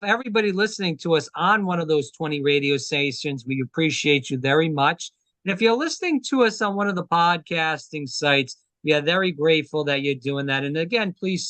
everybody listening to us on one of those 20 radio stations, we appreciate you very much. And if you're listening to us on one of the podcasting sites, we are very grateful that you're doing that. And again, please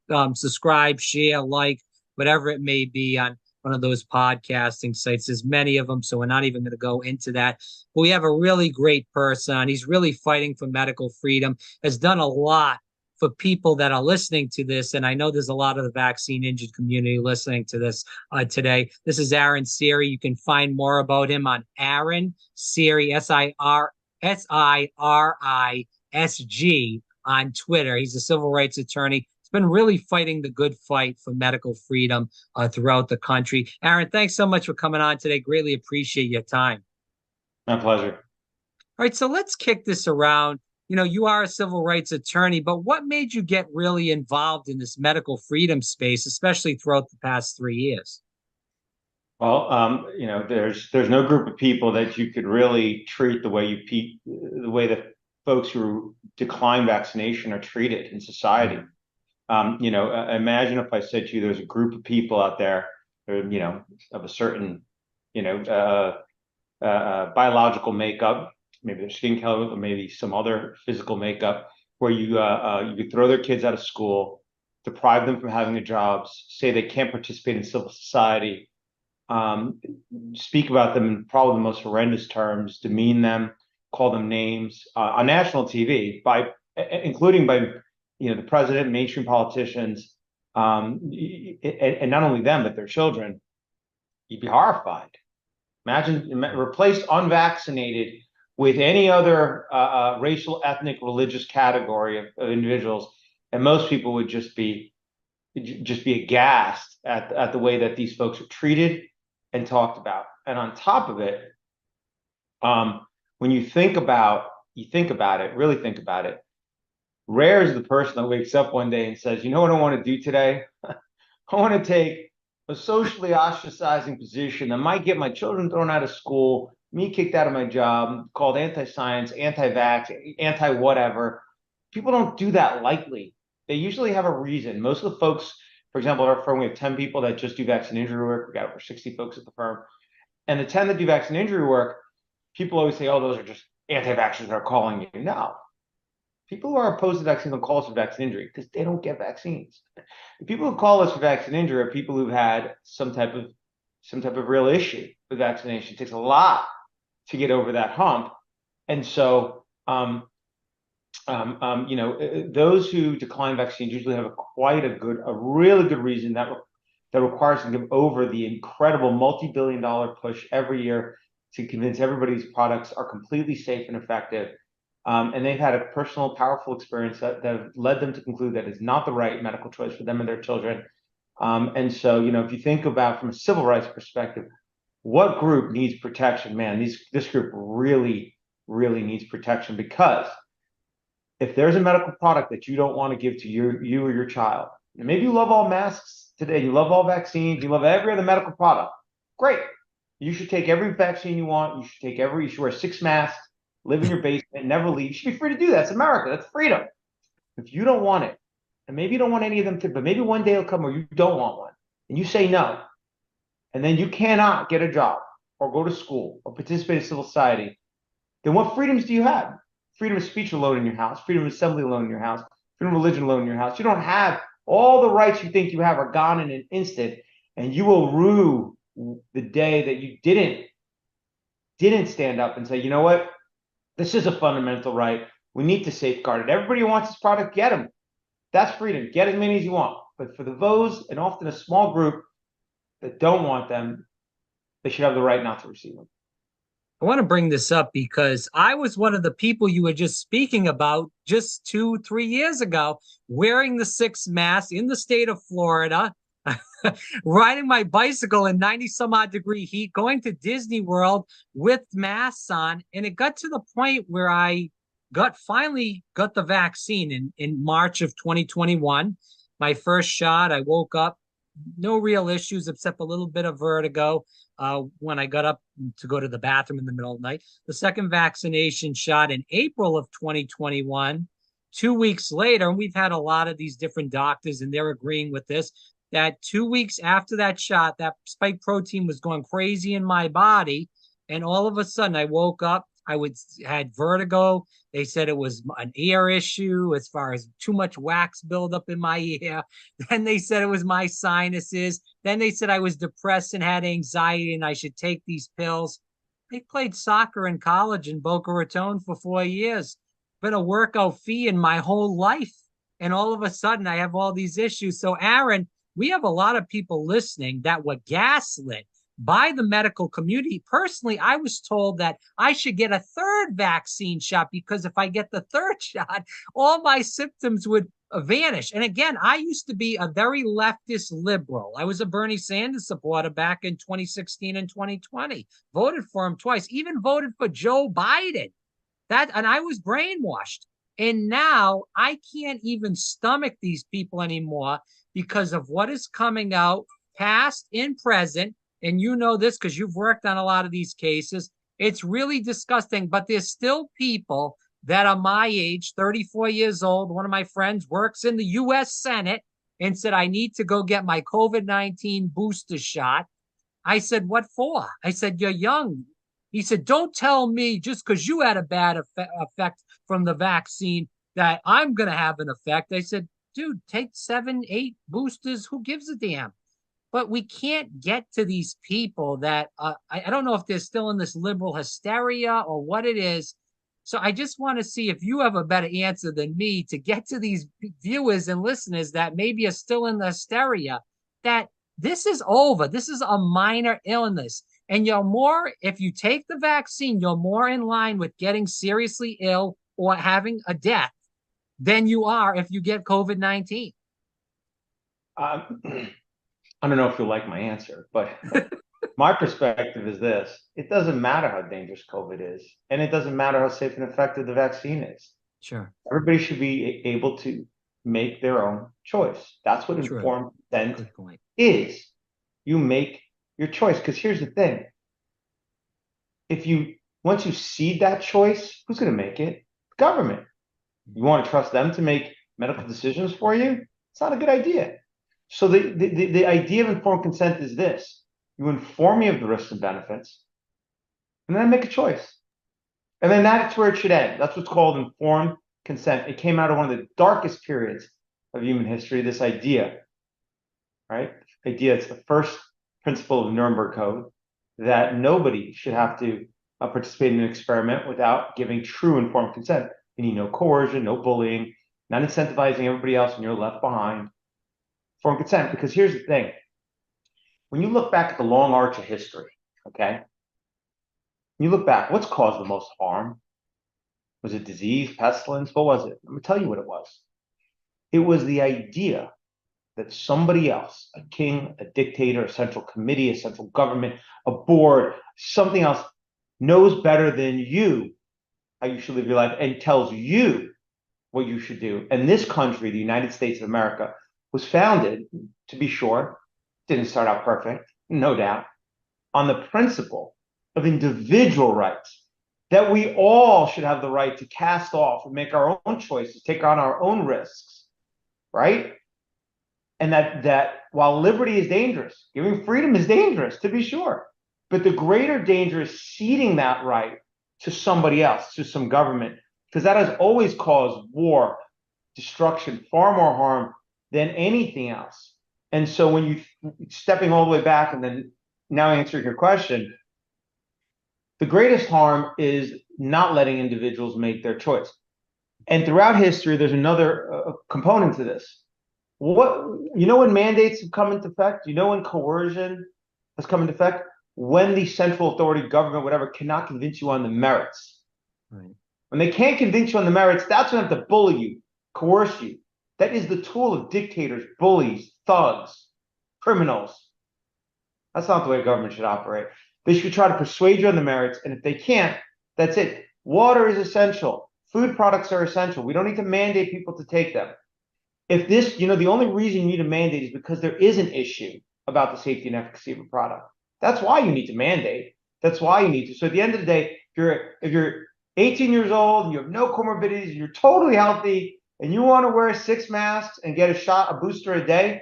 subscribe, share, like, whatever it may be on one of those podcasting sites. There's many of them, so we're not even going to go into that. But we have a really great person. He's really fighting for medical freedom, has done a lot for people that are listening to this. And I know there's a lot of the vaccine injured community listening to this today. This is Aaron Siri. You can find more about him on Aaron Siri, SIRISG on Twitter. He's a civil rights attorney. He's been really fighting the good fight for medical freedom throughout the country. Aaron, thanks so much for coming on today. Greatly appreciate your time. My pleasure. All right, so let's kick this around. You are a civil rights attorney, but what made you get really involved in this medical freedom space, especially throughout the past 3 years? Well, there's no group of people that you could really treat the way that folks who decline vaccination are treated in society. Imagine if I said to you, there's a group of people out there, of a certain, biological makeup, maybe their skin color, or maybe some other physical makeup, where you could throw their kids out of school, deprive them from having a jobs, say they can't participate in civil society, speak about them in probably the most horrendous terms, demean them, call them names on national TV, including by the president, mainstream politicians, and not only them but their children. You'd be horrified. Imagine replace unvaccinated with any other racial, ethnic, religious category of individuals, and most people would just be aghast at the way that these folks are treated and talked about. And on top of it, when you think about it, really think about it, rare is the person that wakes up one day and says, you know what I want to do today? I want to take a socially ostracizing position that might get my children thrown out of school, me kicked out of my job, called anti-science, anti-vax, anti-whatever. People don't do that lightly. They usually have a reason. Most of the folks, for example, at our firm, we have 10 people that just do vaccine injury work. We got over 60 folks at the firm. And the 10 that do vaccine injury work, people always say, oh, those are just anti-vaxxers that are calling you. No. People who are opposed to vaccines don't call us for vaccine injury because they don't get vaccines. The people who call us for vaccine injury are people who've had some type of real issue with vaccination. It takes a lot to get over that hump. And so, those who decline vaccines usually have a really good reason that requires them to give over the incredible multi-billion-dollar push every year to convince everybody these products are completely safe and effective. And they've had a personal, powerful experience that have led them to conclude that it's not the right medical choice for them and their children. And so, if you think about from a civil rights perspective, what group needs protection? Man, this group really, really needs protection, because if there's a medical product that you don't want to give to you or your child, and maybe you love all masks today, you love all vaccines, you love every other medical product, great. You should take every vaccine you want. You should wear 6 masks, live in your basement, never leave. You should be free to do that. It's America. That's freedom. If you don't want it, and maybe you don't want any of them to, but maybe one day will come where you don't want one, and you say no, and then you cannot get a job or go to school or participate in civil society, then what freedoms do you have? Freedom of speech alone in your house, freedom of assembly alone in your house, freedom of religion alone in your house. You don't have all the rights you think you have are gone in an instant, and you will rue the day that you didn't stand up and say, you know what? This is a fundamental right. We need to safeguard it. Everybody who wants this product, get them. That's freedom. Get as many as you want. But for those, and often a small group, that don't want them, they should have the right not to receive them. I want to bring this up because I was one of the people you were just speaking about just 2-3 years ago, wearing the 6 mask in the state of Florida, riding my bicycle in 90 some odd degree heat, going to Disney World with masks on. And it got to the point where I finally got the vaccine in March of 2021. My first shot, I woke up, no real issues except a little bit of vertigo when I got up to go to the bathroom in the middle of the night. The second vaccination shot in April of 2021. 2 weeks later, and we've had a lot of these different doctors, and they're agreeing with this. that 2 weeks after that shot, that spike protein was going crazy in my body. And all of a sudden I woke up, had vertigo. They said it was an ear issue as far as too much wax buildup in my ear. Then they said it was my sinuses. Then they said I was depressed and had anxiety and I should take these pills. I played soccer in college in Boca Raton for 4 years. Been a workout fee in my whole life. And all of a sudden I have all these issues. So Aaron, we have a lot of people listening that were gaslit by the medical community. Personally, I was told that I should get a third vaccine shot because if I get the third shot, all my symptoms would vanish. And again, I used to be a very leftist liberal. I was a Bernie Sanders supporter back in 2016 and 2020, voted for him twice, even voted for Joe Biden. And I was brainwashed. And now I can't even stomach these people anymore because of what is coming out, past and present. And you know this because you've worked on a lot of these cases. It's really disgusting, but there's still people that are my age, 34 years old. One of my friends works in the U.S. Senate and said, I need to go get my COVID-19 booster shot. I said, what for? I said, you're young. He said, don't tell me just because you had a bad effect from the vaccine that I'm going to have an effect. I said, dude, take 7, 8 boosters. Who gives a damn? But we can't get to these people that I don't know if they're still in this liberal hysteria or what it is. So I just want to see if you have a better answer than me to get to these viewers and listeners that maybe are still in the hysteria, that this is over. This is a minor illness. And you're more, if you take the vaccine, you're more in line with getting seriously ill or having a death than you are if you get COVID-19. I don't know if you'll like my answer, but my perspective is this. It doesn't matter how dangerous COVID is, and it doesn't matter how safe and effective the vaccine is. Sure. Everybody should be able to make their own choice. That's what informed consent is. You make your choice. Because here's the thing. Once you cede that choice, who's going to make it? The government. You want to trust them to make medical decisions for you? It's not a good idea. So the idea of informed consent is this. You inform me of the risks and benefits, and then I make a choice. And then that's where it should end. That's what's called informed consent. It came out of one of the darkest periods of human history, this idea, right? Idea, it's the first principle of the Nuremberg Code, that nobody should have to participate in an experiment without giving true informed consent. You need no coercion, no bullying, not incentivizing everybody else and you're left behind. Informed consent, because here's the thing. When you look back at the long arch of history, okay, you look back, what's caused the most harm? Was it disease, pestilence? What was it? Let me tell you what it was. It was the idea that somebody else, a king, a dictator, a central committee, a central government, a board, something else, knows better than you how you should live your life and tells you what you should do. And this country, the United States of America, was founded, to be sure, didn't start out perfect, no doubt, on the principle of individual rights, that we all should have the right to cast off and make our own choices, take on our own risks, right? And that while liberty is dangerous, giving freedom is dangerous, to be sure, but the greater danger is ceding that right to somebody else, to some government, because that has always caused war, destruction, far more harm than anything else. And so when you stepping all the way back and then now answering your question, the greatest harm is not letting individuals make their choice. And throughout history, there's another component to this. When mandates have come into effect, when coercion has come into effect, when the central authority, government, whatever, cannot convince you on the merits. Right. When they can't convince you on the merits, that's when they have to bully you, coerce you. That is the tool of dictators, bullies, thugs, criminals. That's not the way government should operate. They should try to persuade you on the merits, and if they can't, that's it. Water is essential. Food products are essential. We don't need to mandate people to take them. If this, the only reason you need a mandate is because there is an issue about the safety and efficacy of a product. That's why you need to mandate. That's why you need to. So at the end of the day, if you're 18 years old and you have no comorbidities, and you're totally healthy, and you want to wear 6 masks and get a booster a day,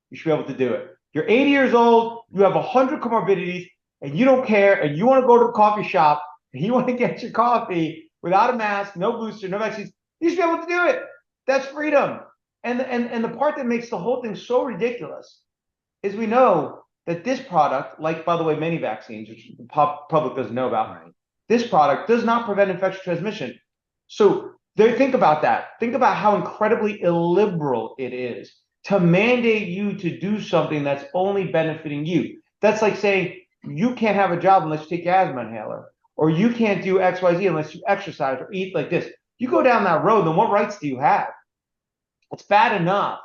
you should be able to do it. You're 80 years old, you have 100 comorbidities, and you don't care, and you want to go to the coffee shop, and you want to get your coffee without a mask, no booster, no vaccines, you should be able to do it. That's freedom. And the part that makes the whole thing so ridiculous is we know that this product, like, by the way, many vaccines, which the public doesn't know about, right, this product does not prevent infectious transmission. So think about that. Think about how incredibly illiberal it is to mandate you to do something that's only benefiting you. That's like saying you can't have a job unless you take your asthma inhaler, or you can't do XYZ unless you exercise or eat like this. You go down that road, then what rights do you have? It's bad enough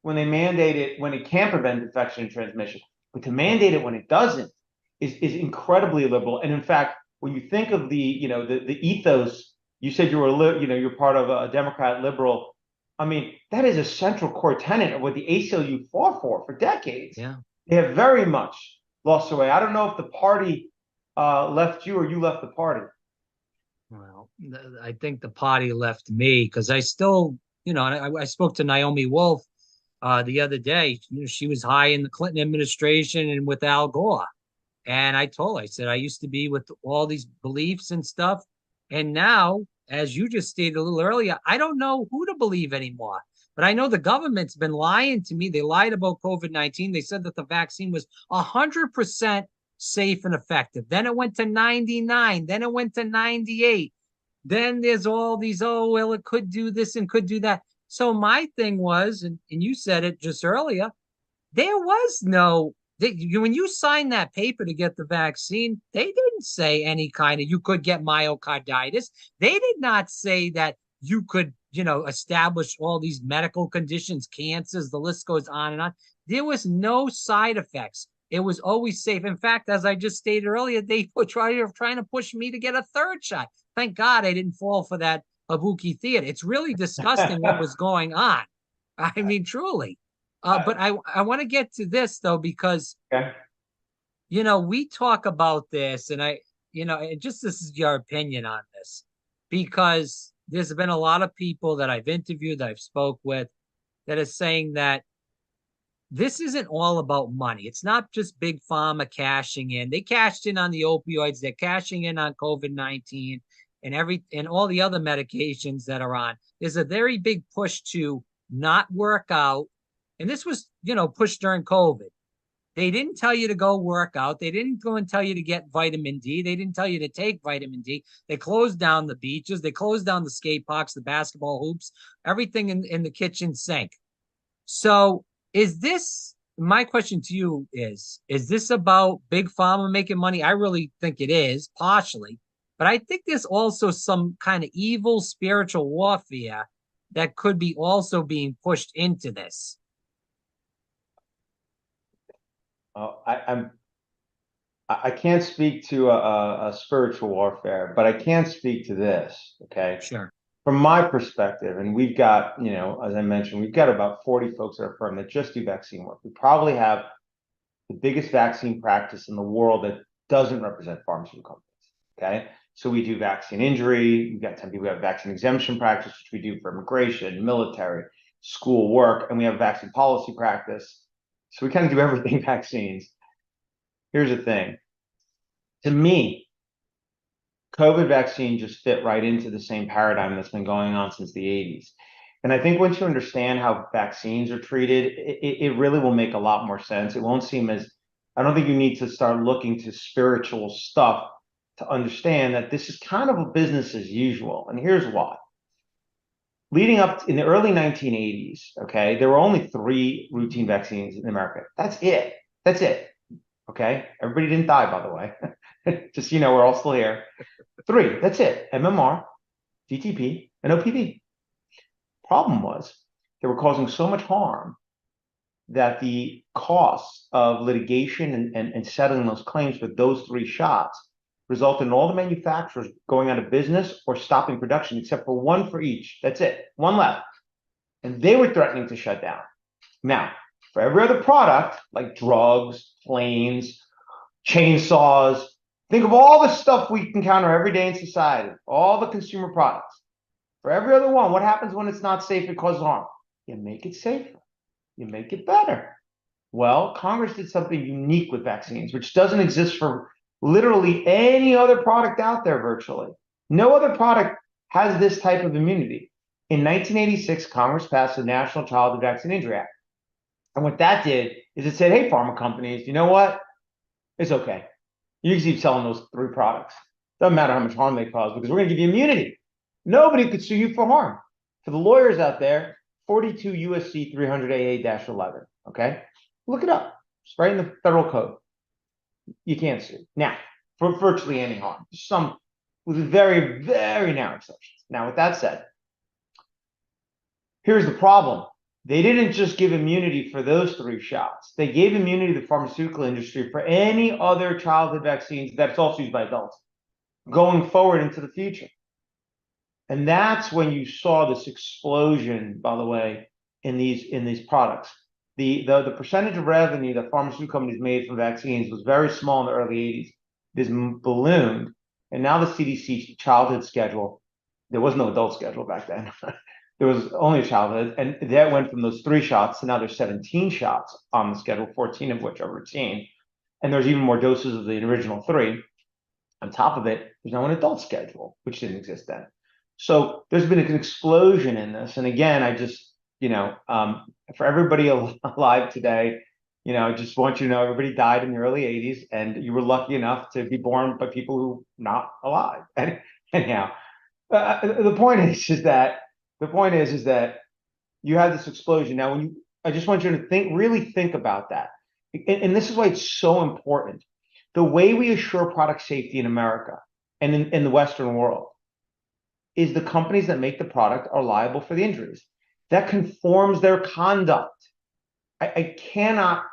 when they mandate it when it can prevent infection and transmission, but to mandate it when it doesn't is incredibly illiberal. And in fact, when you think of the ethos, you said you were you're part of a Democrat liberal. I mean, that is a central core tenet of what the ACLU fought for decades. Yeah, they have very much lost their way. I don't know if the party left you or you left the party. Well, I think the party left me because I still, I spoke to Naomi Wolf the other day. She was high in the Clinton administration and with Al Gore. And I told her, I said, I used to be with all these beliefs and stuff. And now, as you just stated a little earlier, I don't know who to believe anymore. But I know the government's been lying to me. They lied about COVID-19. They said that the vaccine was 100% safe and effective. Then it went to 99. Then it went to 98. Then there's all these, oh, well, it could do this and could do that. So my thing was, and you said it just earlier, there was no, when you signed that paper to get the vaccine, they didn't say any kind of, you could get myocarditis. They did not say that you could, establish all these medical conditions, cancers, the list goes on and on. There was no side effects. It was always safe. In fact, as I just stated earlier, they were trying to push me to get a third shot. Thank God I didn't fall for that Kabuki theater. It's really disgusting what was going on. I mean, truly. But I want to get to this, though, because, okay, we talk about this and just this is your opinion on this, because there's been a lot of people that I've interviewed, that I've spoke with, that are saying that this isn't all about money. It's not just big pharma cashing in. They cashed in on the opioids. They're cashing in on COVID-19 and all the other medications that are on. There's a very big push to not work out. And this was, pushed during COVID. They didn't tell you to go work out. They didn't go and tell you to get vitamin D. They didn't tell you to take vitamin D. They closed down the beaches. They closed down the skate parks, the basketball hoops, everything in the kitchen sink. So my question to you is this about big pharma making money? I really think it is, partially. But I think there's also some kind of evil spiritual warfare that could be also being pushed into this. I can't speak to a spiritual warfare, but I can speak to this. Okay. Sure. From my perspective, and we've got, as I mentioned, we've got about 40 folks at our firm that just do vaccine work. We probably have the biggest vaccine practice in the world that doesn't represent pharmaceutical companies. Okay. So we do vaccine injury. We've got 10 people who have vaccine exemption practice, which we do for immigration, military, school work, and we have vaccine policy practice. So we kind of do everything vaccines. Here's the thing. To me, COVID vaccine just fit right into the same paradigm that's been going on since the 80s. And I think once you understand how vaccines are treated, it really will make a lot more sense. It won't seem as, I don't think you need to start looking to spiritual stuff to understand that this is kind of a business as usual. And here's why. Leading up in the early 1980s, okay, there were only 3 routine vaccines in America. That's it. Okay. Everybody didn't die, by the way. Just, we're all still here. 3, that's it. MMR, DTP, and OPV. Problem was they were causing so much harm that the costs of litigation and settling those claims for those 3 shots resulted in all the manufacturers going out of business or stopping production, except for 1 for each. That's it. 1 left. And they were threatening to shut down. Now, for every other product, like drugs, planes, chainsaws, think of all the stuff we encounter every day in society, all the consumer products. For every other one, what happens when it's not safe? It causes harm. You make it safer. You make it better. Well, Congress did something unique with vaccines, which doesn't exist for literally any other product out there virtually. No other product has this type of immunity. In 1986, Congress passed the National Childhood Vaccine Injury Act. And what that did is it said, hey, pharma companies, you know what? It's okay. You can keep selling those 3 products. Doesn't matter how much harm they cause because we're going to give you immunity. Nobody could sue you for harm. For the lawyers out there, 42 USC 300 AA-11. Okay, look it up. It's right in the federal code. You can't sue now for virtually any harm. Some with very, very narrow exceptions. Now, with that said, here's the problem. They didn't just give immunity for those 3 shots. They gave immunity to the pharmaceutical industry for any other childhood vaccines that's also used by adults going forward into the future. And that's when you saw this explosion, by the way, in these products. The percentage of revenue that pharmaceutical companies made from vaccines was very small in the early 80s. This ballooned, and now the CDC childhood schedule, there was no adult schedule back then. There was only a childhood, and that went from those 3 shots to now there's 17 shots on the schedule, 14 of which are routine. And there's even more doses of the original 3. On top of it, there's now an adult schedule, which didn't exist then. So there's been an explosion in this. And again, I just, for everybody alive today, I just want you to know everybody died in the early 80s, and you were lucky enough to be born by people who are not alive. And anyhow, the point is that you have this explosion. Now, I just want you to really think about that. And this is why it's so important. The way we assure product safety in America and in the Western world is the companies that make the product are liable for the injuries. That conforms their conduct. I cannot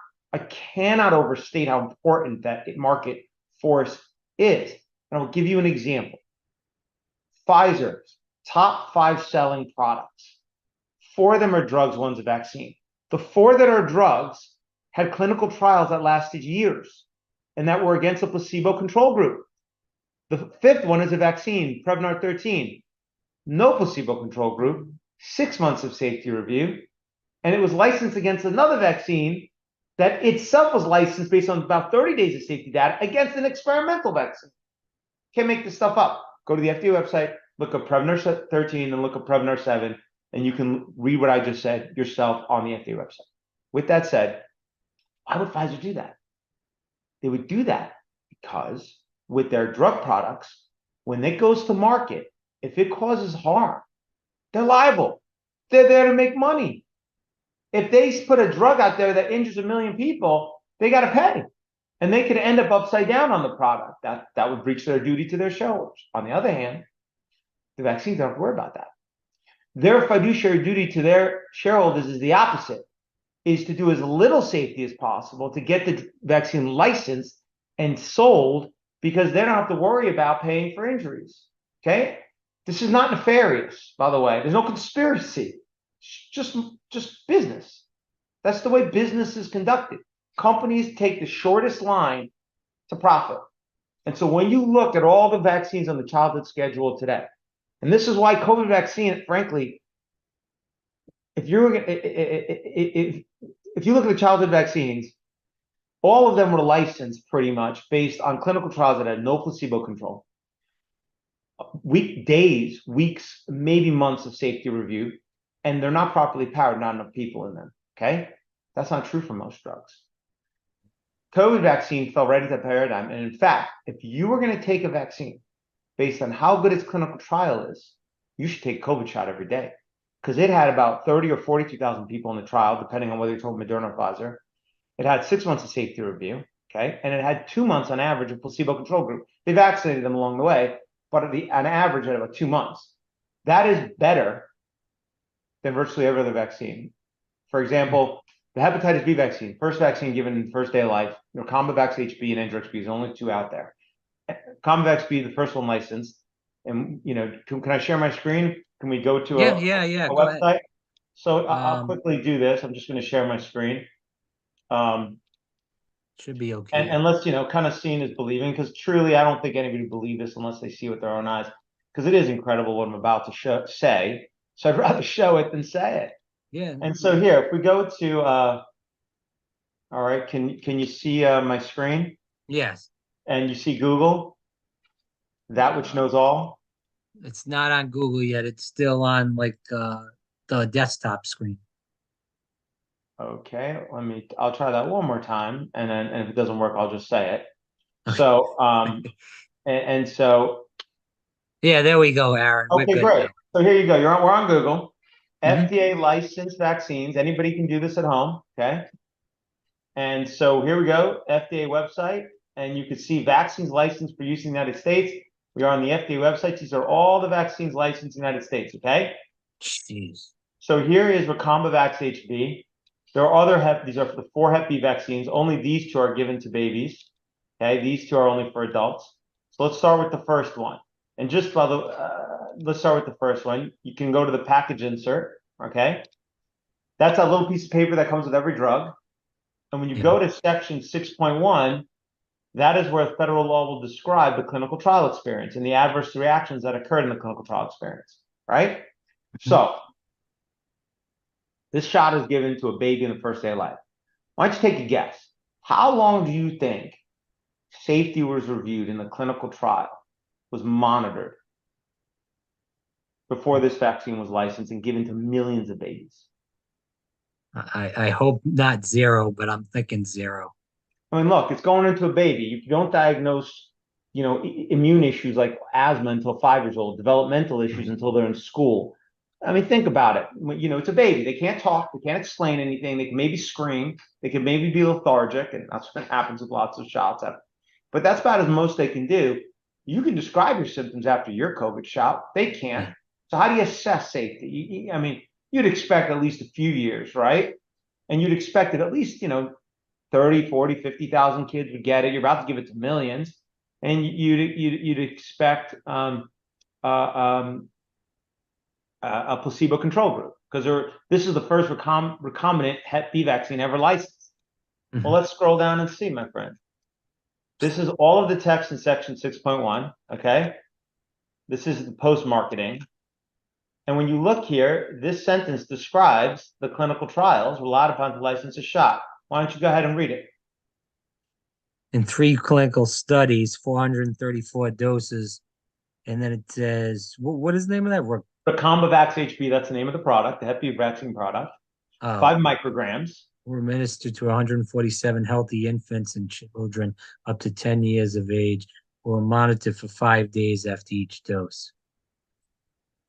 overstate how important that market force is. And I'll give you an example. Pfizer's top 5 selling products, 4 of them are drugs, one's a vaccine. The 4 that are drugs had clinical trials that lasted years and that were against a placebo control group. The 5th one is a vaccine, Prevnar 13. No placebo control group, 6 months of safety review, and it was licensed against another vaccine that itself was licensed based on about 30 days of safety data against an experimental vaccine. Can't make this stuff up. Go to the FDA website, look up Prevnar 13 and look up Prevnar 7, and you can read what I just said yourself on the FDA website. With that said, why would Pfizer do that? They would do that because with their drug products, when it goes to market, if it causes harm, they're liable. They're there to make money. If they put a drug out there that injures 1 million people, they got to pay. And they could end up upside down on the product. That would breach their duty to their shareholders. On the other hand, the vaccines don't have to worry about that. Their fiduciary duty to their shareholders is the opposite, is to do as little safety as possible to get the vaccine licensed and sold because they don't have to worry about paying for injuries. Okay? This is not nefarious, by the way. There's no conspiracy. It's just business. That's the way business is conducted. Companies take the shortest line to profit. And so when you look at all the vaccines on the childhood schedule today, and this is why COVID vaccine, frankly, if you look at the childhood vaccines, all of them were licensed pretty much based on clinical trials that had no placebo control. Days, weeks, maybe months of safety review, and they're not properly powered, not enough people in them. Okay? That's not true for most drugs. COVID vaccine fell right into that paradigm. And in fact, if you were going to take a vaccine based on how good its clinical trial is, you should take a COVID shot every day. Because it had about 30 or 42,000 people in the trial, depending on whether you're told Moderna or Pfizer. It had 6 months of safety review, okay? And it had 2 months on average of placebo control group. They vaccinated them along the way, but on average at about 2 months. That is better than virtually every other vaccine. For example, the hepatitis B vaccine, first vaccine given in the first day of life, Combavax HB and Engerix-B is the only 2 out there. Combavax B, the first one licensed. And, can I share my screen? Can we go to a Go website? ahead. So I'll quickly do this. I'm just going to share my screen. Should be okay. And let's, kind of seeing is believing, because truly, I don't think anybody would believe this unless they see with their own eyes, because it is incredible what I'm about to say. So I'd rather show it than say it. Yeah. And so here, if we go to All right. Can you see my screen? Yes. And you see Google, that which Uh, knows all? it's not on Google yet. It's still on like the desktop screen. Okay, I'll try that one more time, and if it doesn't work, I'll just say it. Okay. So, and so, Yeah, there we go, Aaron. We're okay, good great. now. So here you go. We're on Google. Hmm. FDA licensed vaccines. Anybody can do this at home. Okay. And so here we go, FDA website, and you can see vaccines licensed for use in the United States. We are on the FDA website. These are all the vaccines licensed in the United States. Okay. Jeez. So here is Recambavax HB. There are other these are for the 4 Hep B vaccines. Only these two are given to babies. Okay, these two are only for adults. So let's start with the first one. And just by the, let's start with the first one. You can go to the package insert. Okay, that's that little piece of paper that comes with every drug. And when you Yeah. go to section 6.1, that is where federal law will describe the clinical trial experience and the adverse reactions that occurred in the clinical trial experience. Right. Mhm. So this shot is given to a baby in the first day of life. Why don't you take a guess? How long do you think safety was reviewed in the clinical trial, was monitored before this vaccine was licensed and given to millions of babies? I hope not zero, but I'm thinking zero. I mean, look, it's going into a baby. You don't diagnose, immune issues like asthma until 5 years old, developmental issues Right. until they're in school. I mean, think about it. It's a baby. They can't talk. They can't explain anything. They can maybe scream. They can maybe be lethargic, and that's what happens with lots of shots. But that's about as most they can do. You can describe your symptoms after your COVID shot. They can't. Yeah. So how do you assess safety? I mean, you'd expect at least a few years, right? And you'd expect that at least, 30, 40, 50,000 kids would get it. You're about to give it to millions. And you'd expect uh, um, a placebo control group because this is the first recombinant Hep B vaccine ever licensed. Well, Mhm. let's scroll down and see, my friend. This is all of the text in section 6.1. Okay. This is the post marketing. And when you look here, this sentence describes the clinical trials relied upon to license a shot. Why don't you go ahead and read it? In 3 clinical studies, 434 doses, and then it says, what is the name of that? Recombavax HB, that's the name of the product, the Hep B vaccine product. Oh, 5 micrograms. were administered to 147 healthy infants and children up to 10 years of age who were monitored for 5 days after each dose.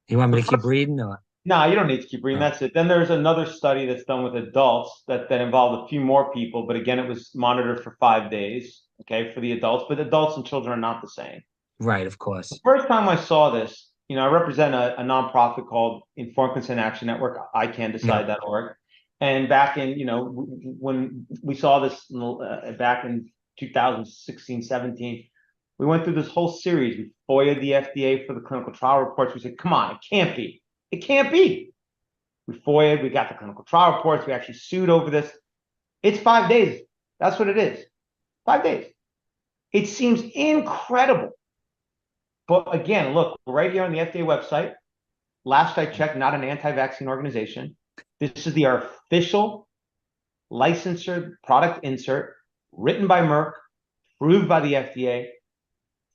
You want The me to keep first, reading? Or? no, you don't need to keep reading. Oh, That's it. Then there's another study that's done with adults that involved a few more people, but again, it was monitored for 5 days, okay, for the adults, but adults and children are not the same. right, of The course. first time I saw this, I represent a nonprofit called Informed Consent Action Network, Yeah. ICANDecide.org. And back in, when we saw this back in 2016, 17, we went through this whole series. We FOIA'd the FDA for the clinical trial reports. We said, come on, it can't be. It can't be. We FOIA'd, we got the clinical trial reports. We actually sued over this. It's 5 days. That's what it is. 5 days. It seems incredible. But again, look, right here on the FDA website, last I checked, not an anti-vaccine organization. This is the official licensure product insert written by Merck, approved by the FDA.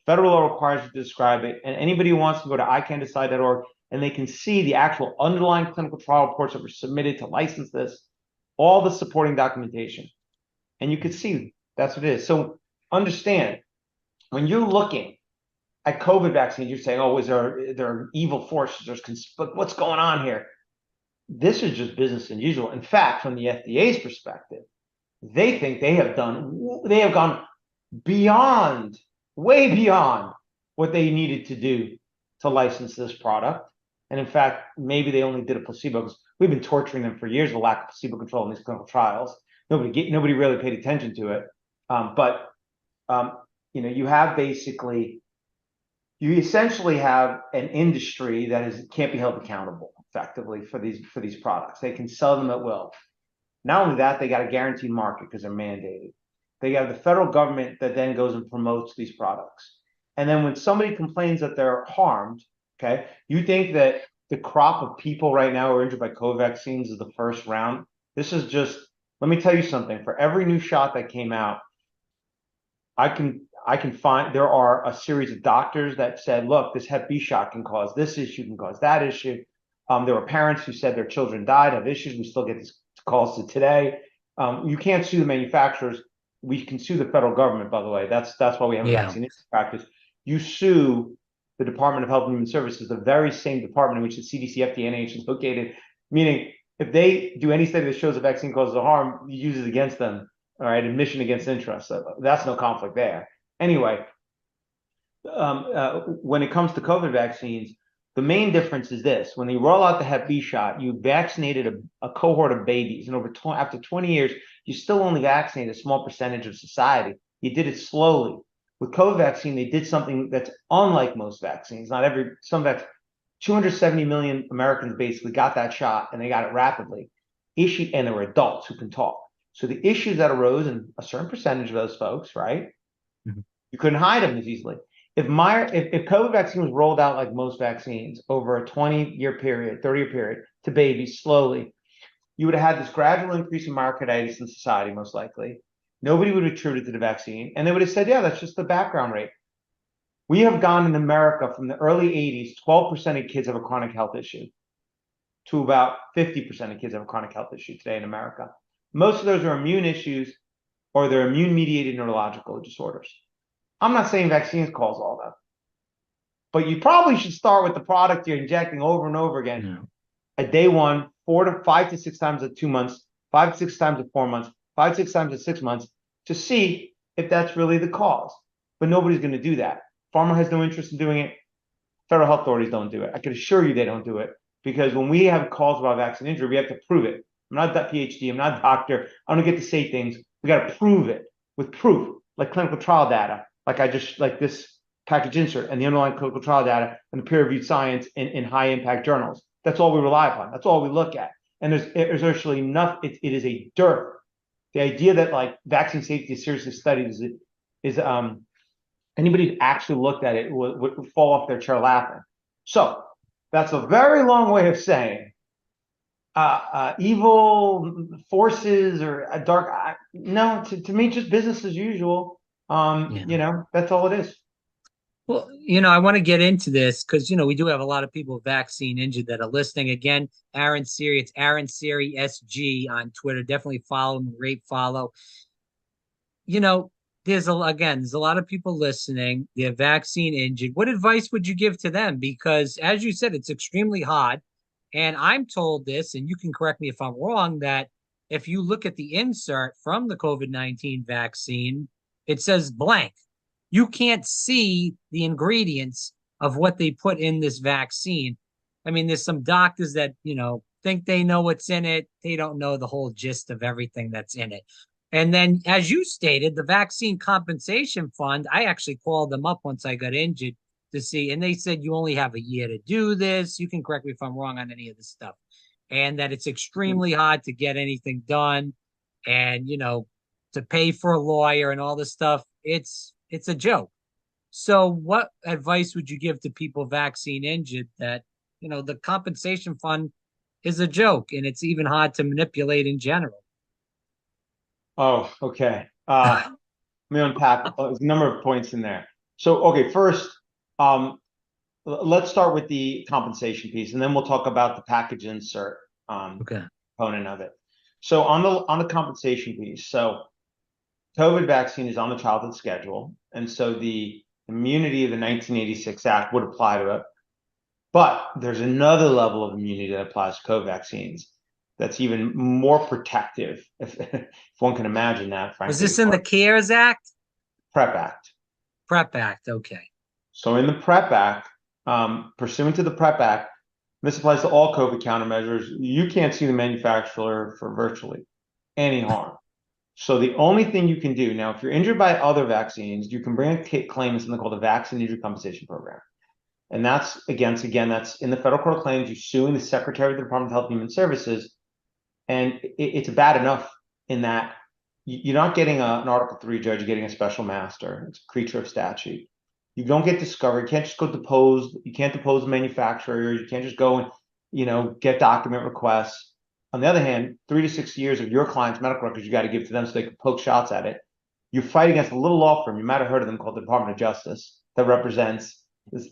Federal law requires you to describe it. And anybody who wants to go to ICANDecide.org and they can see the actual underlying clinical trial reports that were submitted to license this, all the supporting documentation. And you can see that's what it is. So understand, when you're looking at COVID vaccines, you're saying, "Oh, is there evil forces? But what's going on here?" This is just business as usual. In fact, from the FDA's perspective, they think they have gone beyond, way beyond what they needed to do to license this product. And in fact, maybe they only did a placebo because we've been torturing them for years with lack of placebo control in these clinical trials. Nobody really paid attention to it. But you have you essentially have an industry that can't be held accountable effectively for these products. They can sell them at will. Not only that, they got a guaranteed market because they're mandated. They have the federal government that then goes and promotes these products. And then when somebody complains that they're harmed, okay, you think that the crop of people right now who are injured by COVID vaccines is the first round. This is just Let me tell you something. For every new shot that came out, I can find there are a series of doctors that said, look, this Hep B shot can cause this issue, can cause that issue. There were parents who said their children died of issues. We still get these calls to today. You can't sue the manufacturers. We can sue the federal government, by the way. That's why we have a Yeah. vaccine practice. You sue the Department of Health and Human Services, the very same department in which the CDC, FDA, NIH is located. Meaning, if they do any study that shows a vaccine causes a harm, you use it against them. All right, admission against interest. So that's no conflict there. Anyway, when it comes to COVID vaccines, the main difference is this: when you roll out the Hep B shot, you vaccinated a cohort of babies, and after 20 years, you still only vaccinated a small percentage of society. You did it slowly. With COVID vaccine, they did something that's unlike most vaccines. Some vaccines, 270 million Americans basically got that shot, and they got it rapidly. And there were adults who can talk. So the issues that arose in a certain percentage of those folks, right? Mm-hmm. You couldn't hide them as easily. If COVID vaccine was rolled out like most vaccines over a 20-year period, 30-year period to babies slowly, you would have had this gradual increase in myocarditis in society, most likely. Nobody would have attributed to the vaccine, and they would have said, yeah, that's just the background rate. We have gone in America from the early 80s, 12% of kids have a chronic health issue, to about 50% of kids have a chronic health issue today in America. Most of those are immune issues or they're immune-mediated neurological disorders. I'm not saying vaccines cause all that, but you probably should start with the product you're injecting over and over again at day one, 5 to 6 times at 2 months, 5 to 6 times at 4 months, 5 to 6 times at 6 months to see if that's really the cause. But nobody's going to do that. Pharma has no interest in doing it. Federal health authorities don't do it. I can assure you they don't do it, because when we have calls about vaccine injury, we have to prove it. I'm not that PhD. I'm not a doctor. I don't get to say things. We got to prove it with proof, like clinical trial data, like this package insert and the underlying clinical trial data and the peer-reviewed science in high-impact journals. That's all we rely upon. That's all we look at. And there's actually nothing. It is a dearth. The idea that like vaccine safety is seriously studied is anybody who actually looked at it would fall off their chair laughing. So that's a very long way of saying evil forces or a dark. No, to me, just business as usual. That's all it is. Well, I want to get into this because, we do have a lot of people vaccine injured that are listening. Again, Aaron Siri, it's Aaron Siri SG on Twitter. Definitely follow him, rate, follow. There's a lot of people listening. They're vaccine injured. What advice would you give to them? Because as you said, it's extremely hard. And I'm told this, and you can correct me if I'm wrong, that if you look at the insert from the COVID-19 vaccine, it says blank. You can't see the ingredients of what they put in this vaccine. I mean, there's some doctors that, think they know what's in it. They don't know the whole gist of everything that's in it. And then, as you stated, the Vaccine Compensation Fund, I actually called them up once I got injured to see, and they said you only have a year to do this. You can correct me if I'm wrong on any of this stuff. And that it's extremely hard to get anything done, and to pay for a lawyer and all this stuff. It's a joke. So what advice would you give to people vaccine injured that, the compensation fund is a joke and it's even hard to manipulate in general? Oh, okay. Let me unpack. There's a number of points in there. So, okay, first, let's start with the compensation piece, and then we'll talk about the package insert component of it. So on the compensation piece, so COVID vaccine is on the childhood schedule, and so the immunity of the 1986 Act would apply to it. But there's another level of immunity that applies to COVID vaccines that's even more protective, if one can imagine that, frankly. Was this in the CARES Act? PrEP Act. PrEP Act, okay. So in the PrEP Act, pursuant to the PrEP Act, this applies to all COVID countermeasures. You can't sue the manufacturer for virtually any harm. So the only thing you can do now, if you're injured by other vaccines, you can bring a claim in something called a Vaccine Injury Compensation Program. And that's, again, that's in the federal court of claims. You're suing the Secretary of the Department of Health and Human Services. And it's bad enough in that you're not getting an Article 3 judge, you're getting a special master. It's a creature of statute. You don't get discovered. You can't just go depose. You can't depose the manufacturer. You can't just go and, get document requests. On the other hand, 3 to 6 years of your client's medical records you got to give to them so they can poke shots at it. You fight against a little law firm, you might have heard of them, called the Department of Justice, that represents.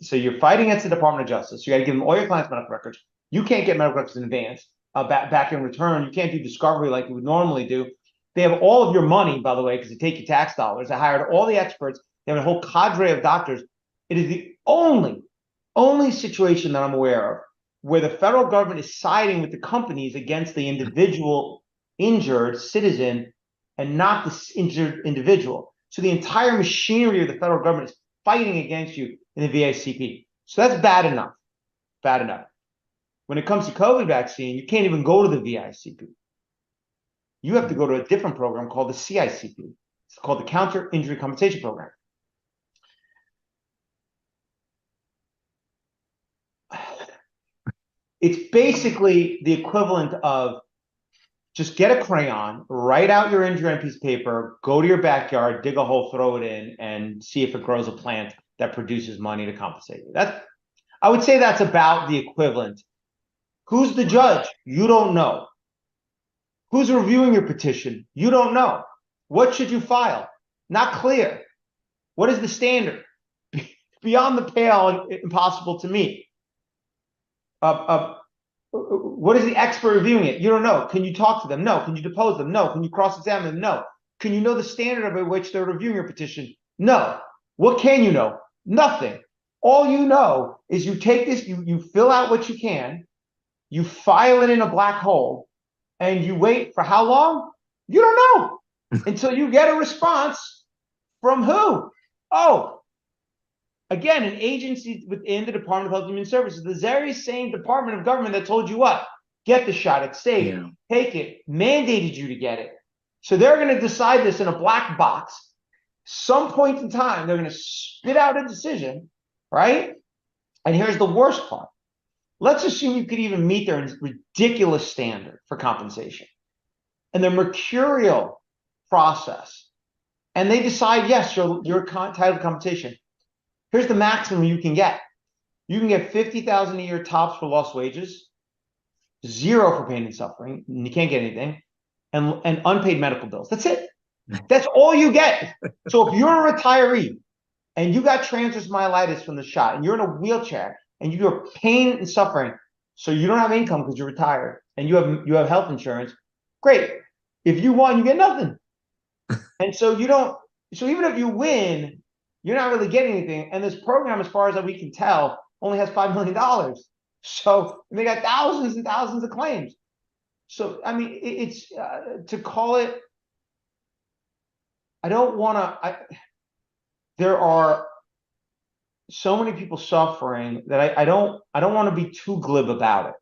So you're fighting against the Department of Justice. You got to give them all your client's medical records. You can't get medical records in advance, back in return. You can't do discovery like you would normally do. They have all of your money, by the way, because they take your tax dollars. They hired all the experts. They have a whole cadre of doctors. It is the only situation that I'm aware of where the federal government is siding with the companies against the individual injured citizen and not the injured individual. So the entire machinery of the federal government is fighting against you in the VACP. So that's bad enough. Bad enough. When it comes to COVID vaccine, you can't even go to the VICP. You have to go to a different program called the CICP. It's called the Counter Injury Compensation Program. It's basically the equivalent of just get a crayon, write out your injury on a piece of paper, go to your backyard, dig a hole, throw it in, and see if it grows a plant that produces money to compensate you. I would say that's about the equivalent. Who's the judge? You don't know. Who's reviewing your petition? You don't know. What should you file? Not clear. What is the standard? Beyond the pale, impossible to meet. What is the expert reviewing it? You don't know. Can you talk to them? No. Can you depose them? No. Can you cross-examine them? No. Can you know the standard by which they're reviewing your petition? No. What can you know? Nothing. All you know is you take this, you fill out what you can, you file it in a black hole, and you wait for how long? You don't know until you get a response from who? Oh, again, an agency within the Department of Health and Human Services, the very same department of government that told you what? Get the shot, it's safe, take it, mandated you to get it. So they're going to decide this in a black box. Some point in time, they're going to spit out a decision, right? And here's the worst part. Let's assume you could even meet their ridiculous standard for compensation and their mercurial process. And they decide, yes, you're entitled to compensation. Here's the maximum you can get. You can get $50,000 a year tops for lost wages, 0 for pain and suffering, and you can't get anything, and unpaid medical bills. That's it. That's all you get. So if you're a retiree and you got transverse myelitis from the shot and you're in a wheelchair and you have pain and suffering, so you don't have income because you're retired and you have health insurance, great. If you won, you get nothing. And so even if you win, you're not really getting anything. And this program, as far as we can tell, only has $5 million. So they got thousands and thousands of claims. So, I mean, it's to call it, I don't want to, there are so many people suffering that I don't want to be too glib about it,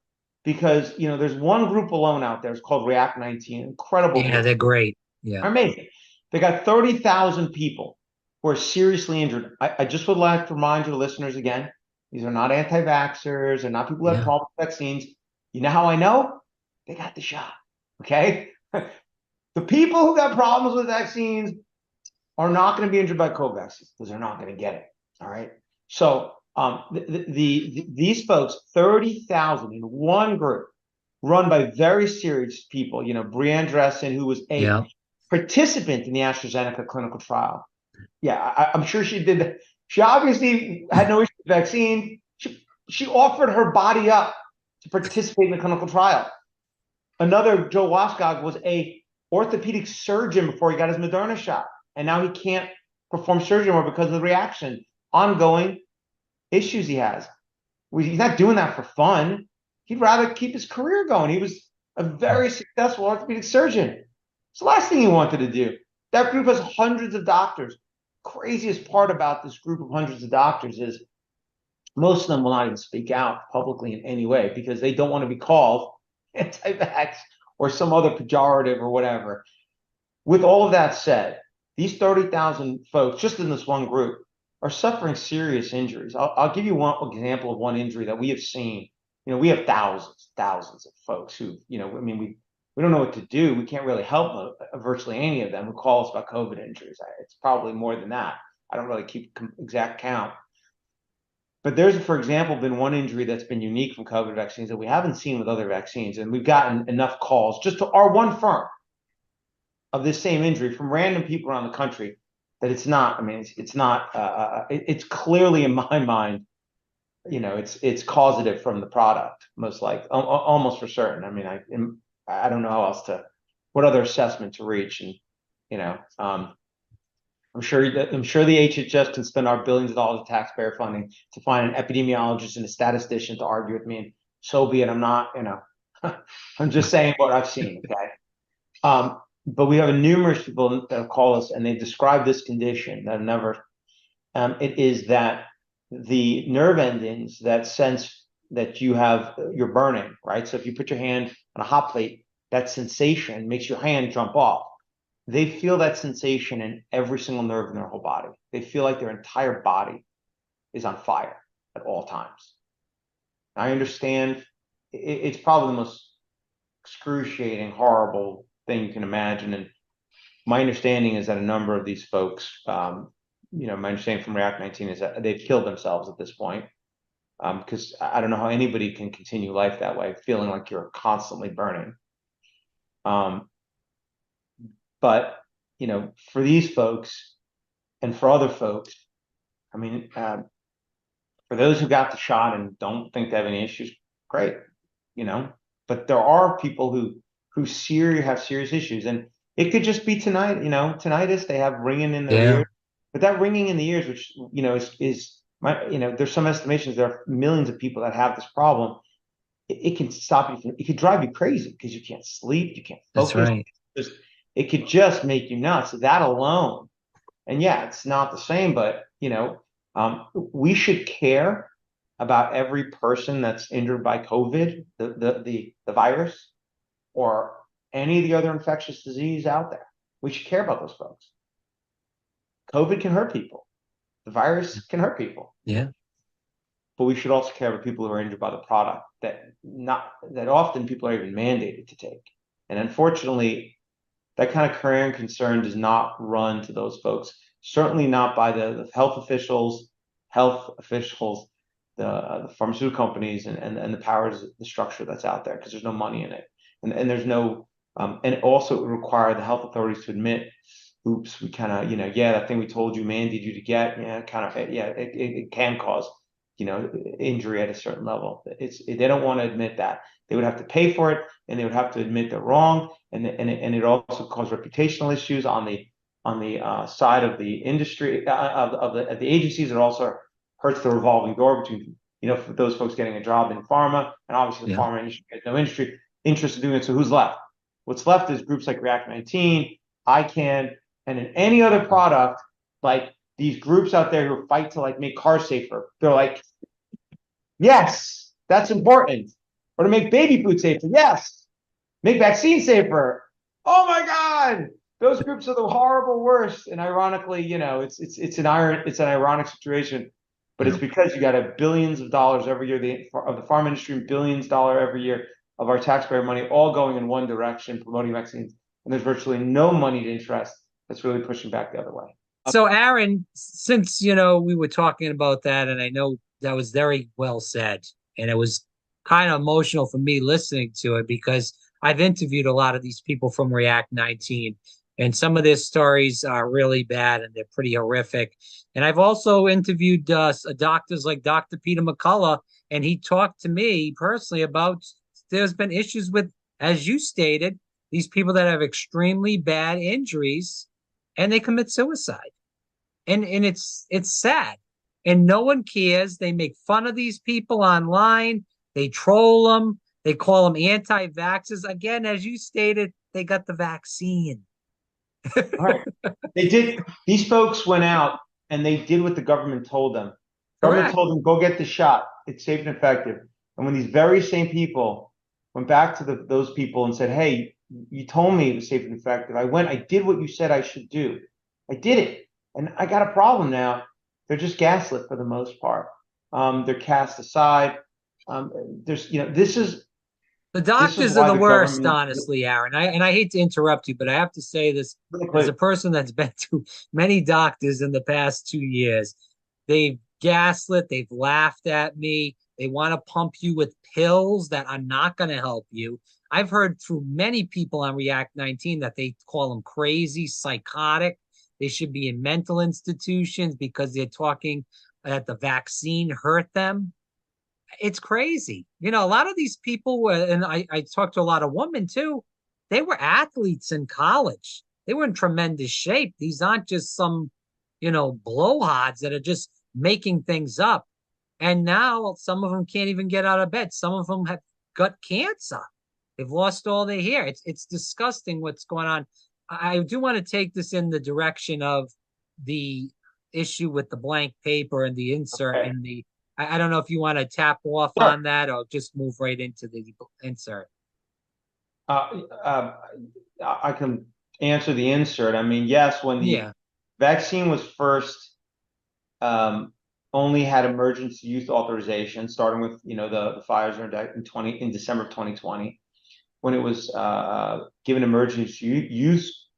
because, there's one group alone out there. It's called React 19. Incredible. Yeah, they're great. Yeah. Amazing. They got 30,000 people who are seriously injured. I just would like to remind your listeners again, these are not anti-vaxxers. They're not people who have problems with vaccines. You know how I know? They got the shot, okay? The people who got problems with vaccines are not going to be injured by COVID vaccines because they're not going to get it, all right? So these folks, 30,000 in one group, run by very serious people. Brianne Dressen, who was a participant in the AstraZeneca clinical trial. Yeah, I'm sure she did that. She obviously had no issue with the vaccine. She offered her body up to participate in the clinical trial. Another, Joe Waskog, was a orthopedic surgeon before he got his Moderna shot. And now he can't perform surgery anymore because of the reaction, ongoing issues he has. He's not doing that for fun. He'd rather keep his career going. He was a very successful orthopedic surgeon. It's the last thing he wanted to do. That group has hundreds of doctors. Craziest part about this group of hundreds of doctors is most of them will not even speak out publicly in any way because they don't want to be called anti-vax or some other pejorative or whatever. With all of that said, these 30,000 folks, just in this one group, are suffering serious injuries. I'll give you one example of one injury that we have seen. We have thousands of folks who, we don't know what to do. We can't really help virtually any of them who call us about COVID injuries. It's probably more than that. I don't really keep exact count. But there's, for example, been one injury that's been unique from COVID vaccines that we haven't seen with other vaccines. And we've gotten enough calls just to our one firm of this same injury from random people around the country that it's not, I mean, it's not, it's clearly in my mind, it's causative from the product, most likely, almost for certain. I mean, I don't know how else what other assessment to reach. And, I'm sure the HHS can spend our billions of dollars of taxpayer funding to find an epidemiologist and a statistician to argue with me, and so be it. I'm not, I'm just saying what I've seen. Okay. But we have numerous people that have called us and they describe this condition that never, it is that the nerve endings that sense that you're burning, right? So if you put your hand on a hot plate, that sensation makes your hand jump off. They feel that sensation in every single nerve in their whole body. They feel like their entire body is on fire at all times. I understand it's probably the most excruciating, horrible thing you can imagine. And my understanding is that a number of these folks, my understanding from React 19 is that they've killed themselves at this point. Because I don't know how anybody can continue life that way, feeling like you're constantly burning. But, for these folks and for other folks, I mean, for those who got the shot and don't think they have any issues, great, but there are people who have serious issues. And it could just be tinnitus, they have ringing in their ears. But that ringing in the ears, which, there's some estimations, there are millions of people that have this problem. It can stop you it could drive you crazy because you can't sleep, you can't focus. That's right. It could just make you nuts, that alone. And yeah, it's not the same, but we should care about every person that's injured by COVID, the virus, or any of the other infectious disease out there. We should care about those folks. COVID can hurt people. The virus can hurt people. Yeah. But we should also care about people who are injured by the product that often people are even mandated to take. And unfortunately, that kind of career and concern does not run to those folks. Certainly not by the health officials, the pharmaceutical companies, and the powers, the structure that's out there, because there's no money in it, and there's no, and it also would require the health authorities to admit, oops, we kind of, that thing we told you, mandated you to get, it can cause, injury at a certain level. They don't want to admit that. They would have to pay for it, and they would have to admit they're wrong, and it also caused reputational issues on the side of the industry, of the agencies. It also hurts the revolving door between, for those folks getting a job in pharma, and obviously the pharma industry has no interest in doing it. So who's left? What's left is groups like React 19, ICANN, and in any other product, like these groups out there who fight to make cars safer. They're like, yes, that's important. Or to make baby food safer. Yes. Make vaccines safer. Oh my God. Those groups are the horrible worst. And ironically, it's an ironic situation, but it's because you got billions of dollars every year of the pharma industry, and billions of dollars every year of our taxpayer money, all going in one direction, promoting vaccines. And there's virtually no moneyed interest that's really pushing back the other way. So Aaron, since, we were talking about that, and I know that was very well said, and it was kind of emotional for me listening to it, because I've interviewed a lot of these people from React 19, and some of their stories are really bad and they're pretty horrific. And I've also interviewed doctors like Dr. Peter McCullough, and he talked to me personally about there's been issues with, as you stated, these people that have extremely bad injuries and they commit suicide. And it's sad. And no one cares. They make fun of these people online. They troll them. They call them anti-vaxxers. Again, as you stated, they got the vaccine. Right. They did. These folks went out and they did what the government told them. Government told them, go get the shot. It's safe and effective. And when these very same people went back to those people and said, hey, you told me it was safe and effective. I did what you said I should do. I did it. And I got a problem now. They're just gaslit for the most part. They're cast aside. The doctors are the worst, honestly, Aaron. I hate to interrupt you, but I have to say this as a person that's been to many doctors in the past 2 years. They've gaslit. They've laughed at me. They want to pump you with pills that are not going to help you. I've heard through many people on React 19 that they call them crazy, psychotic. They should be in mental institutions because they're talking that the vaccine hurt them. It's crazy. You know, a lot of these people were, and I talked to a lot of women too, they were athletes in college. They were in tremendous shape. These aren't just some, blowhards that are just making things up. And now some of them can't even get out of bed. Some of them have got cancer. They've lost all their hair. It's disgusting what's going on. I do want to take this in the direction of the issue with the blank paper and the insert Okay. in the. I don't know if you want to tap off Sure. on that or just move right into the insert. Uh, uh, I can answer the insert. I mean, yes, when the Yeah. vaccine was first only had emergency use authorization, starting with the Pfizer in December of 2020, when it was given emergency use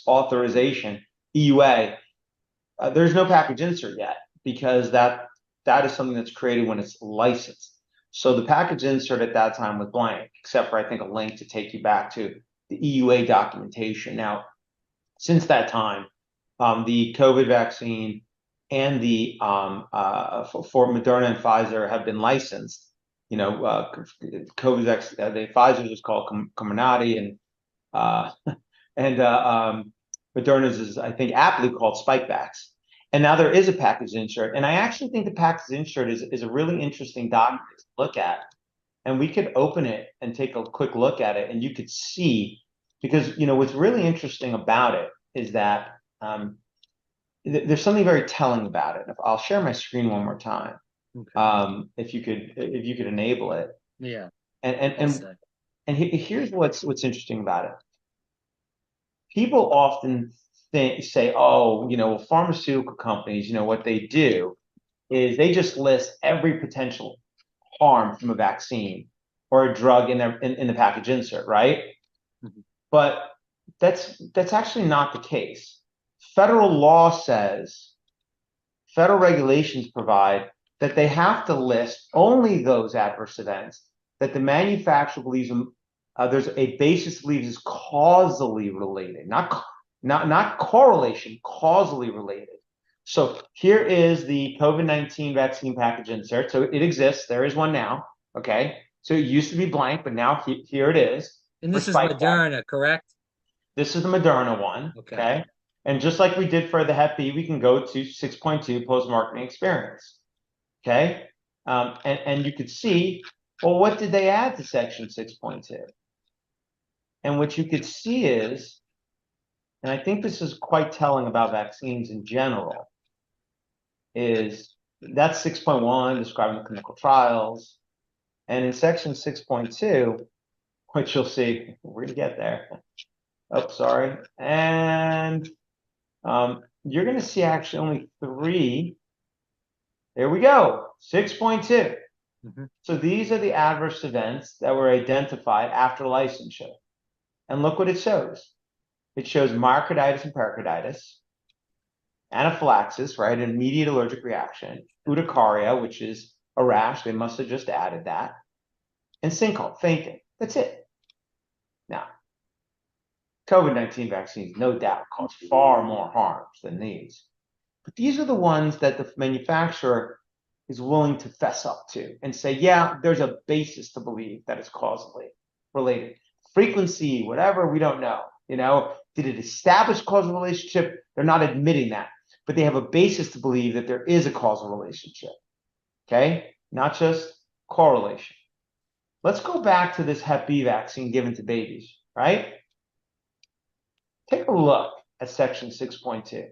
authorization (EUA). There's no package insert yet because that is something that's created when it's licensed. So the package insert at that time was blank, except for I think a link to take you back to the EUA documentation. Now, since that time, the COVID vaccine and the for Moderna and Pfizer have been licensed. COVID vaccine, the Pfizer's is called Comirnaty, uh, and Moderna's is, I think, aptly called Spikevax. And now there is a package insert, and I actually think the package insert is a really interesting document to look at. And we could open it and take a quick look at it, and you could see, because what's really interesting about it is that there's something very telling about it. I'll share my screen one more time, if you could enable it. Yeah. And and and, and here's what's interesting about it. People often say, oh, pharmaceutical companies, what they do is they just list every potential harm from a vaccine or a drug in the package insert, right? Mhm. But that's actually not the case. Federal law says, federal regulations provide that they have to list only those adverse events that the manufacturer believes there's a basis believes is causally related, not correlation, causally related. So here is the COVID-19 vaccine package insert. So it exists. There is one now. Okay. So it used to be blank, but now here it is And for this is Spikevax. Moderna, correct? This is the Moderna one. Okay. Okay. And just like we did for the Hep B, we can go to 6.2 post-marketing experience. Okay. And you could see, well, what did they add to section 6.2? And what you could see is, and I think this is quite telling about vaccines in general, is that's 6.1 describing the clinical trials. And in section 6.2, which you'll see, we're going to get there. Oh, sorry. And you're going to see actually only 3. There we go, 6.2. Mm-hmm. So these are the adverse events that were identified after licensure. And look what it shows. It shows myocarditis and pericarditis, anaphylaxis, right, an immediate allergic reaction, urticaria, which is a rash, they must have just added that, and syncope, fainting. That's it. Now, COVID-19 vaccines, no doubt, cause far more harms than these. But these are the ones that the manufacturer is willing to fess up to and say, yeah, there's a basis to believe that it's causally related. Frequency, whatever, we don't know. Did it establish causal relationship? They're not admitting that, but they have a basis to believe that there is a causal relationship. Okay, not just correlation. Let's go back to this Hep B vaccine given to babies, right? Take a look at section 6.2. If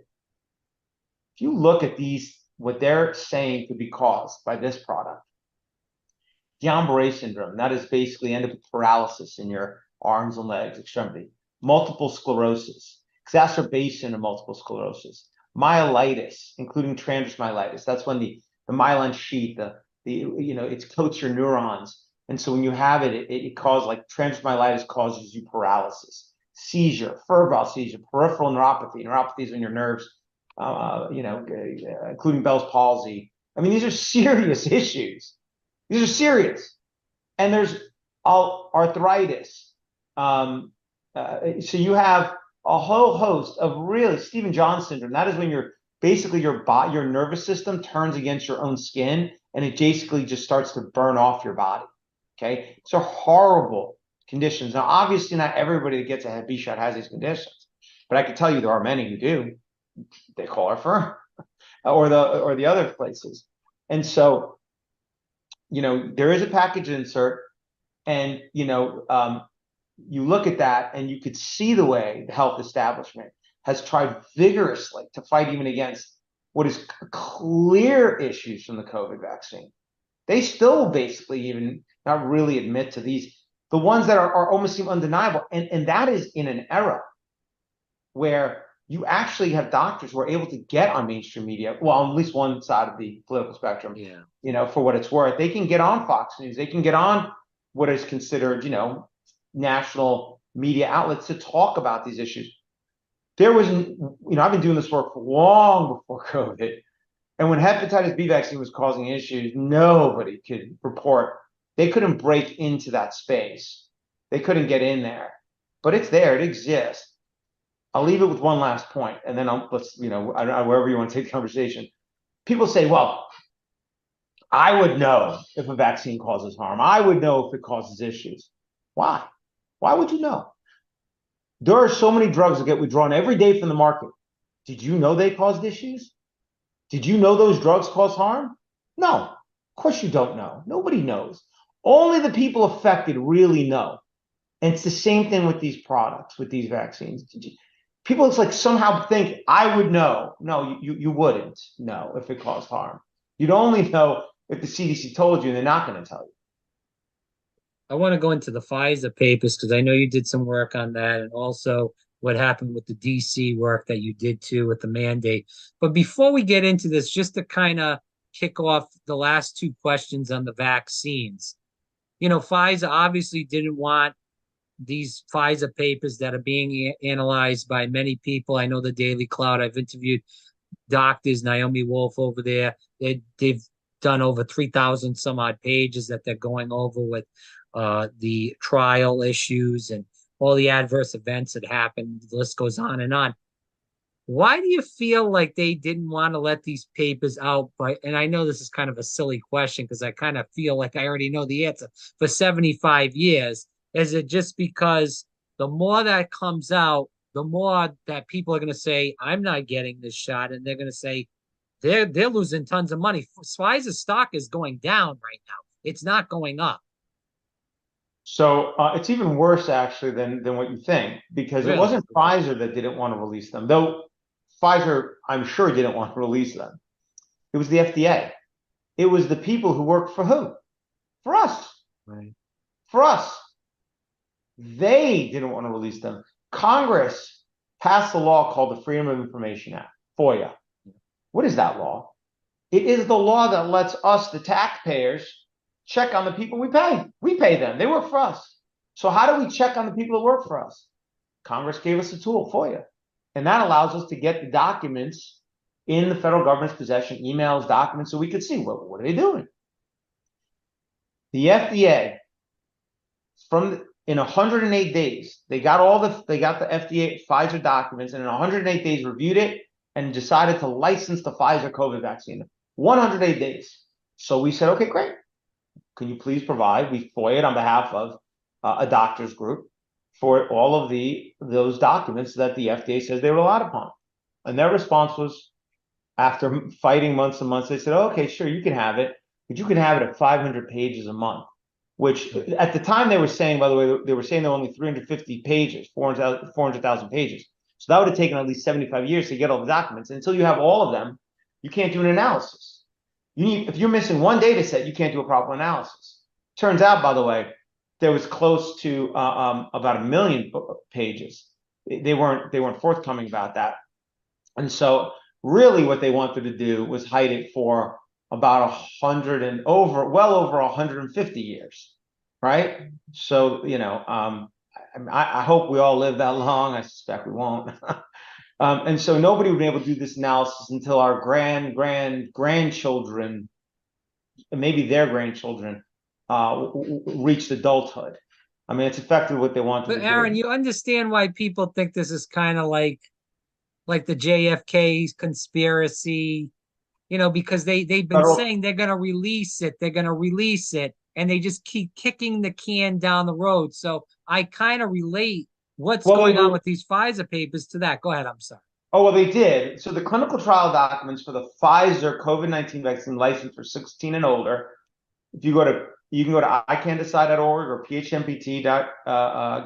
you look at these, what they're saying could be caused by this product, Guillain-Barré syndrome, that is basically end up with paralysis in your arms and legs, extremity, multiple sclerosis, exacerbation of multiple sclerosis, myelitis, including transverse myelitis. That's when the myelin sheath, it coats your neurons. And so when you have it causes, like transverse myelitis causes you paralysis, seizure, febrile seizure, peripheral neuropathy. Neuropathy is when your nerves including Bell's palsy. I mean, these are serious issues. These are serious. And there's arthritis. So you have a whole host of really Stephen-Jones syndrome. That is when your nervous system turns against your own skin, and it basically just starts to burn off your body. Okay, so horrible conditions. Now, obviously, not everybody that gets a Hep B shot has these conditions, but I can tell you there are many who do. They call our firm or the other places, and so there is a package insert, and you look at that, and you could see the way the health establishment has tried vigorously to fight even against what is clear issues from the COVID vaccine. They still basically even not really admit to these, the ones that are almost seem undeniable. And that is in an era where you actually have doctors who are able to get on mainstream media, well, on at least one side of the political spectrum, for what it's worth. They can get on Fox News. They can get on what is considered, national media outlets to talk about these issues. There was, I've been doing this work for long before COVID. And when hepatitis B vaccine was causing issues, nobody could report. They couldn't break into that space. They couldn't get in there. But it's there. It exists. I'll leave it with one last point, and then wherever you want to take the conversation. People say, well, I would know if a vaccine causes harm. I would know if it causes issues. Why? Why would you know? There are so many drugs that get withdrawn every day from the market. Did you know they caused issues? Did you know those drugs cause harm? No, of course you don't know. Nobody knows. Only the people affected really know. And it's the same thing with these products, with these vaccines. People somehow think I would know. No, you wouldn't know if it caused harm. You'd only know if the CDC told you, and they're not going to tell you. I want to go into the Pfizer papers because I know you did some work on that, and also what happened with the DC work that you did too with the mandate. But before we get into this, just to kind of kick off the last two questions on the vaccines, Pfizer obviously didn't want these Pfizer papers that are being analyzed by many people. I know the Daily Cloud. I've interviewed doctors, Naomi Wolf over there. They've done over 3,000 some odd pages that they're going over with the trial issues and all the adverse events that happened. The list goes on and on. Why do you feel like they didn't want to let these papers out? And I know this is kind of a silly question because I kind of feel like I already know the answer. For 75 years, is it just because the more that comes out, the more that people are going to say, I'm not getting this shot, and they're going to say they're losing tons of money. Pfizer's stock is going down right now. It's not going up. So it's even worse, actually, than what you think, because It wasn't Pfizer that didn't want to release them, though Pfizer, I'm sure, didn't want to release them. It was the FDA. It was the people who work for who? For us. Right. For us. They didn't want to release them. Congress passed a law called the Freedom of Information Act, FOIA. What is that law? It is the law that lets us, the taxpayers, check on the people we pay. We pay them. They work for us. So how do we check on the people that work for us? Congress gave us a tool, FOIA. And that allows us to get the documents in the federal government's possession, emails, documents, so we could see what are they doing. The FDA, in 108 days, they got the FDA Pfizer documents, and in 108 days reviewed it and decided to license the Pfizer COVID vaccine. 108 days. So we said, okay, great. Can you please provide? We FOIA'd on behalf of a doctor's group for all of those documents that the FDA says they relied upon. And their response was, after fighting months and months, they said, okay, sure, you can have it, but you can have it at 500 pages a month, which at the time they were saying, by the way, they were saying they're only 350 pages, 400,000 pages. So that would have taken at least 75 years to get all the documents. And until you have all of them, you can't do an analysis. If you're missing one data set, you can't do a proper analysis. Turns out, by the way, there was close to about 1 million pages. They weren't forthcoming about that. And so really what they wanted to do was hide it for about well over 150 years, right? So, I hope we all live that long. I suspect we won't. And so nobody would be able to do this analysis until our grandchildren, maybe their grandchildren, reached adulthood. I mean, it's effectively what they wanted But to do. Aaron, you understand why people think this is kind of like the JFK conspiracy, because they've been Federal, saying they're going to release it, and they just keep kicking the can down the road. So I kind of relate what's well, going on with these Pfizer papers to that. Go ahead. I'm sorry. oh, well, they did. So the clinical trial documents for the Pfizer COVID-19 vaccine license for 16 and older, if you can go to iCanDecide.org or phmpt.org,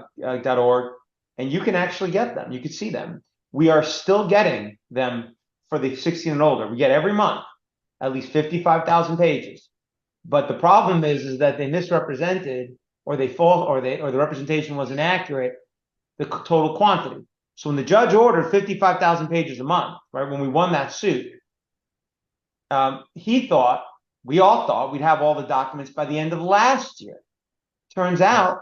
and you can actually get them. You can see them. We are still getting them for the 16 and older. We get every month at least 55,000 pages. But the problem is that they misrepresented, or the representation was inaccurate, the total quantity. So when the judge ordered 55,000 pages a month, right, when we won that suit, we all thought we'd have all the documents by the end of last year. Turns out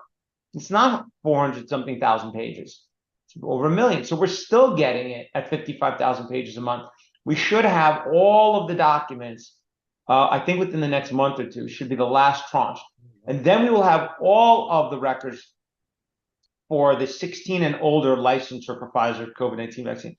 it's not 400 something thousand pages. It's over 1 million. So we're still getting it at 55,000 pages a month. We should have all of the documents, I think within the next month or two, should be the last tranche. And then we will have all of the records for the 16 and older licensure for Pfizer COVID-19 vaccine.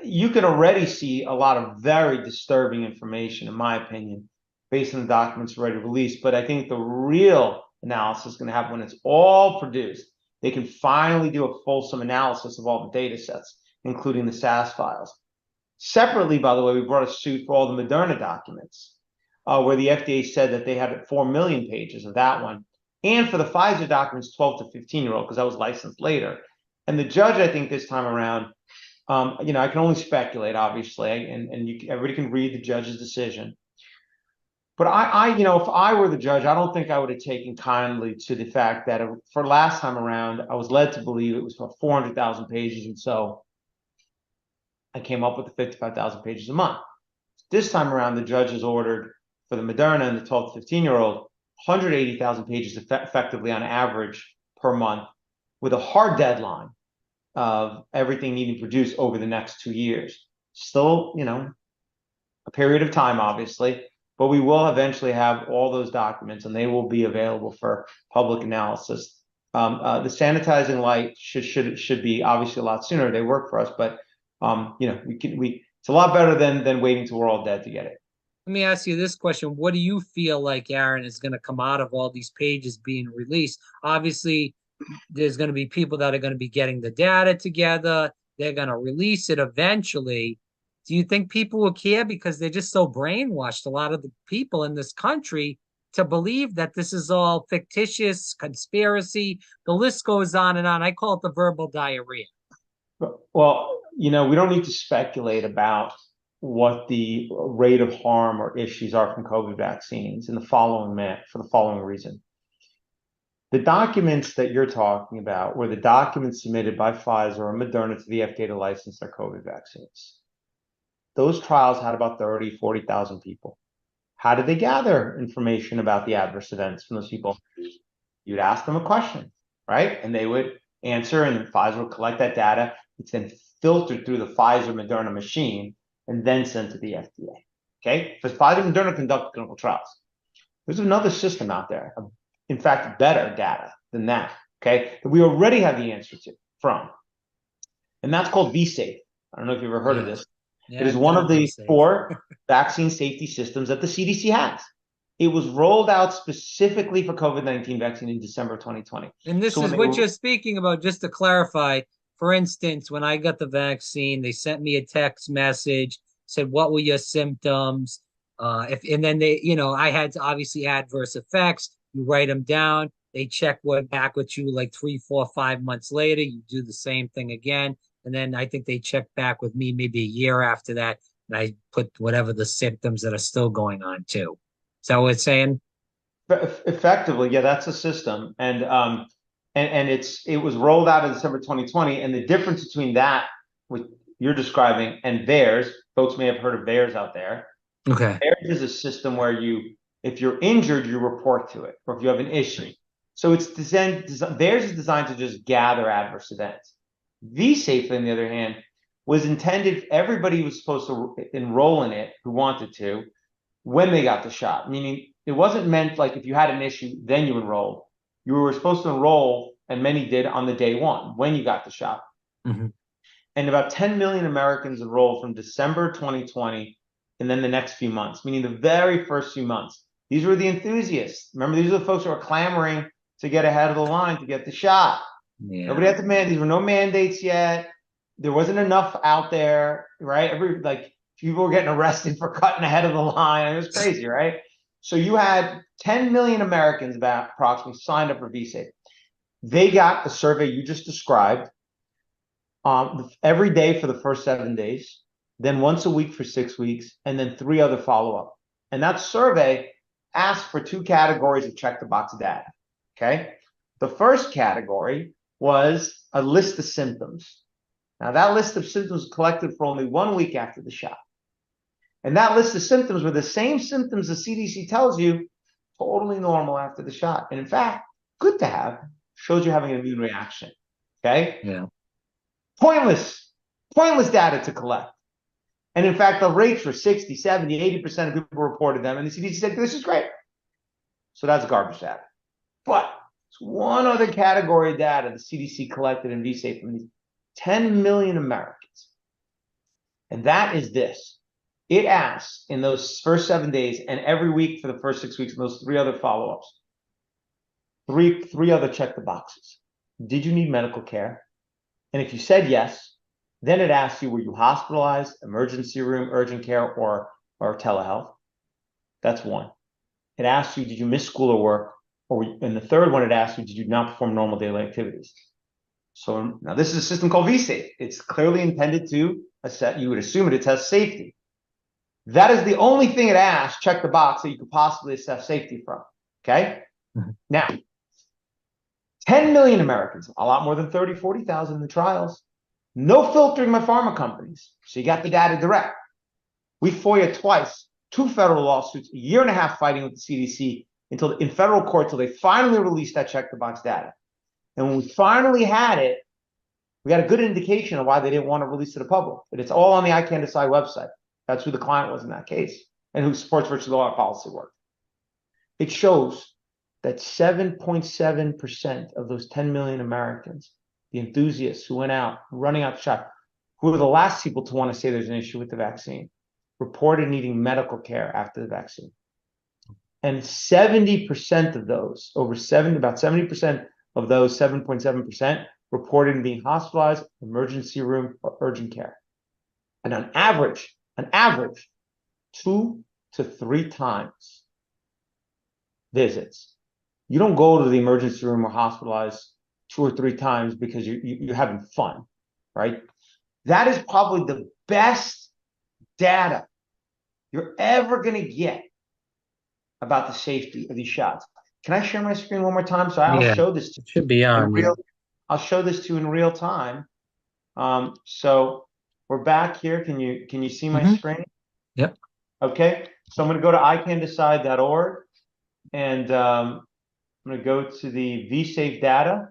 You can already see a lot of very disturbing information, in my opinion, based on the documents already released. But I think the real analysis is going to happen when it's all produced. They can finally do a fulsome analysis of all the data sets, including the SAS files. Separately, by the way, we brought a suit for all the Moderna documents, where the FDA said that they had 4 million pages of that one, and for the Pfizer documents, 12 to 15-year-old, because that was licensed later. And the judge, I think this time around, I can only speculate, obviously, and everybody can read the judge's decision. But if I were the judge, I don't think I would have taken kindly to the fact that for last time around, I was led to believe it was for 400,000 pages, and so I came up with the 55,000 pages a month. This time around, the judge has ordered for the Moderna and the 12 to 15-year-old 180,000 pages effectively on average per month, with a hard deadline of everything needing produced over the next 2 years. Still, a period of time, obviously, but we will eventually have all those documents, and they will be available for public analysis. The sanitizing light should be obviously a lot sooner. They work for us, but it's a lot better than waiting till we're all dead to get it. Let me ask you this question. What do you feel like, Aaron, is going to come out of all these pages being released? Obviously, there's going to be people that are going to be getting the data together. They're going to release it eventually. Do you think people will care? Because they're just so brainwashed, a lot of the people in this country, to believe that this is all fictitious, conspiracy. The list goes on and on. I call it the verbal diarrhea. Well, we don't need to speculate about what the rate of harm or issues are from COVID vaccines for the following reason. The documents that you're talking about were the documents submitted by Pfizer or Moderna to the FDA to license their COVID vaccines. Those trials had about 30, 40,000 people. How did they gather information about the adverse events from those people? You'd ask them a question, right? And they would answer, and Pfizer would collect that data. It's then filtered through the Pfizer Moderna machine and then sent to the FDA. Okay? Because Pfizer and Moderna conduct clinical trials. There's another system out there, in fact, better data than that, okay, that we already have the answer from. And that's called vSafe. I don't know if you've ever heard of this. Yeah, it is one of the 4 vaccine safety systems that the CDC has. It was rolled out specifically for COVID-19 vaccine in December 2020. And this is what you're speaking about, just to clarify. For instance, when I got the vaccine, they sent me a text message, said, what were your symptoms? And then I had to obviously adverse effects. You write them down. They check back with you like 3, 4, 5 months later. You do the same thing again. And then I think they checked back with me maybe a year after that. And I put whatever the symptoms that are still going on too. Is that what it's saying? Effectively, yeah, that's a system. And it was rolled out in December 2020. And the difference between that, what you're describing, and theirs, folks may have heard of theirs out there. Okay. Theirs is a system where if you're injured, you report to it, or if you have an issue. So theirs is designed to just gather adverse events. vSafe, on the other hand, was intended, everybody was supposed to enroll in it who wanted to when they got the shot, meaning it wasn't meant like if you had an issue, then you enrolled. You were supposed to enroll, and many did, on the day one when you got the shot. Mm-hmm. And about 10 million Americans enrolled from December 2020 and then the next few months, meaning the very first few months. These were the enthusiasts. Remember, these are the folks who are clamoring to get ahead of the line to get the shot. Yeah. Nobody had to mandate. These were no mandates yet. There wasn't enough out there, right? People were getting arrested for cutting ahead of the line. It was crazy, right? So you had 10 million Americans about approximately signed up for VSafe. They got the survey you just described every day for the first 7 days, then once a week for 6 weeks, and then 3 other follow-up. And that survey asked for 2 categories of check-the-box data, okay? The first category was a list of symptoms. Now, that list of symptoms was collected for only 1 week after the shot. And that list of symptoms were the same symptoms the CDC tells you totally normal after the shot. And in fact, good to have, shows you having an immune reaction, okay? Yeah. Pointless data to collect. And in fact, the rates were 60, 70, 80% of people reported them. And the CDC said, this is great. So that's garbage data. But there's one other category of data the CDC collected in VSafe from these 10 million Americans. And that is this. It asks in those first 7 days and every week for the first 6 weeks, and those 3 other follow-ups, three other check the boxes. Did you need medical care? And if you said yes, then it asks you, were you hospitalized, emergency room, urgent care, or telehealth? That's 1. It asks you, did you miss school or work? And the third one, it asks you, did you not perform normal daily activities? So now this is a system called VSafe. It's clearly intended to assess, you would assume it tests safety. That is the only thing it asks, check the box, that you could possibly assess safety from, okay? Mm-hmm. Now, 10 million Americans, a lot more than 30, 40,000 in the trials. No filtering by pharma companies. So you got the data direct. We FOIA twice, 2 federal lawsuits, a year and a half fighting with the CDC in federal court till they finally released that check the box data. And when we finally had it, we got a good indication of why they didn't want to release it to the public. But it's all on the I Can Decide website. That's who the client was in that case and who supports virtually all our policy work. It shows that 7.7% of those 10 million Americans, the enthusiasts who went out, running out the shot, who were the last people to want to say there's an issue with the vaccine, reported needing medical care after the vaccine. And 70% of those, about 70% of those 7.7% reported being hospitalized, emergency room, or urgent care. And on average, 2 to 3 times visits. You don't go to the emergency room or hospitalized 2 or 3 times because you're having fun, right? That is probably the best data you're ever going to get about the safety of these shots. Can I share my screen one more time? So I'll show this to you. It should be on. I'll show this to you in real time. So we're back here. Can you see my screen? Yep. Okay. So I'm going to go to icandecide.org and I'm going to go to the VSafe data.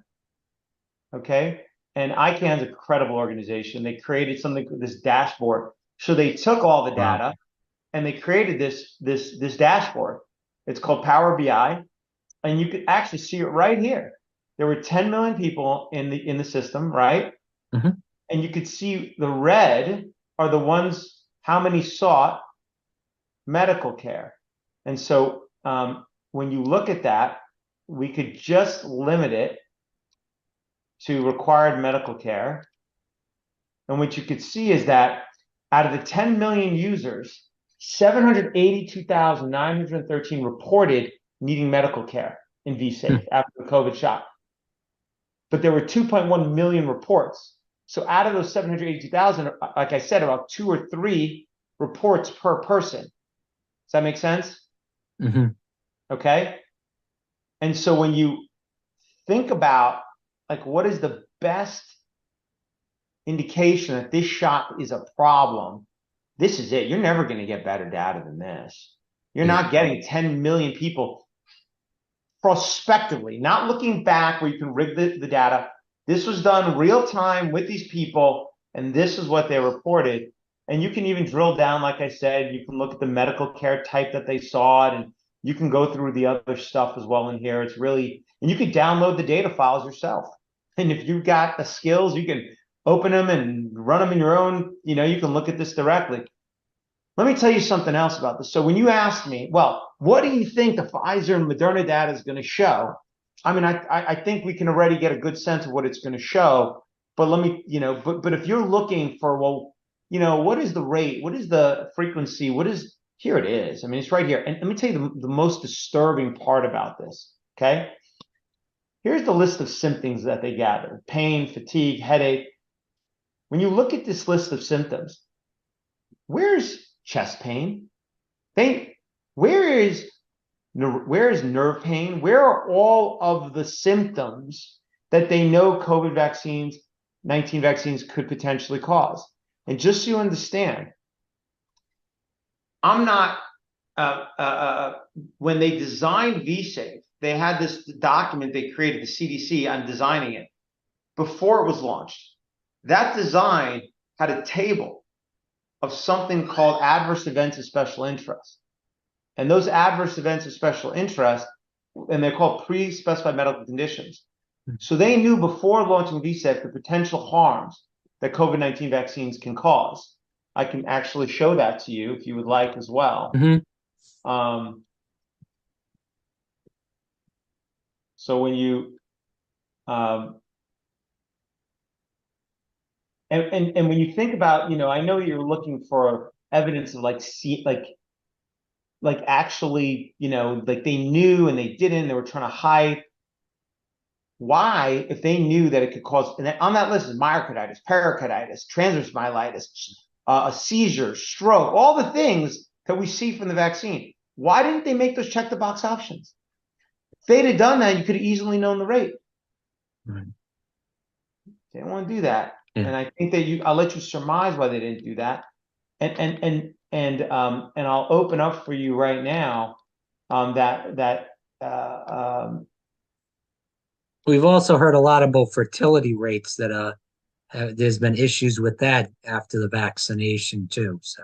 Okay. And ICANN's a credible organization. They created something, this dashboard. So they took all the data and they created this dashboard. It's called Power BI. And you could actually see it right here. There were 10 million people in the system, right? Mm-hmm. And you could see the red are the ones, how many sought medical care. And so when you look at that, we could just limit it to required medical care. And what you could see is that out of the 10 million users, 782,913 reported needing medical care in VSafe after the COVID shot. But there were 2.1 million reports. So out of those 782,000, like I said, about 2 or 3 reports per person. Does that make sense? Mm-hmm. Okay. And so when you think about like what is the best indication that this shot is a problem, this is it. You're never going to get better data than this. You're not getting 10 million people prospectively, not looking back where you can rig the data. This was done real time with these people, And this is what they reported. And you can even drill down, like I said, you can look at the medical care type that they saw it, and you can go through the other stuff as well in here. It's really, and you can download the data files yourself. And if you've got the skills, you can open them and run them in your own, you can look at this directly. Let me tell you something else about this. So when you asked me, well, what do you think the Pfizer and Moderna data is going to show? I mean, I think we can already get a good sense of what it's going to show. But let me, but if you're looking for, well, what is the rate? What is the frequency? Here it is. I mean, it's right here. And let me tell you the most disturbing part about this, okay? Here's the list of symptoms that they gathered: pain, fatigue, headache. When you look at this list of symptoms, where's chest pain? Where is nerve pain? Where are all of the symptoms that they know COVID-19 vaccines could potentially cause? And just so you understand, I'm not, when they designed VSafe, they had this document they created, the CDC, on designing it before it was launched. That design had a table of something called adverse events of special interest. And those adverse events of special interest, and they're called pre-specified medical conditions. So they knew before launching VSafe the potential harms that COVID-19 vaccines can cause. I can actually show that to you if you would like as well. So when you and when you think about, I know you're looking for evidence of actually, like they knew and they didn't, they were trying to hide. Why, if they knew that it could cause, and on that list is myocarditis, pericarditis, transverse myelitis, a seizure, stroke, all the things that we see from the vaccine, why didn't they make those check the box options? If they'd have done that, you could have easily known the rate. Right. They didn't want to do that. Yeah. And I think that I'll let you surmise why they didn't do that. And I'll open up for you right now we've also heard a lot about fertility rates that there's been issues with that after the vaccination too. So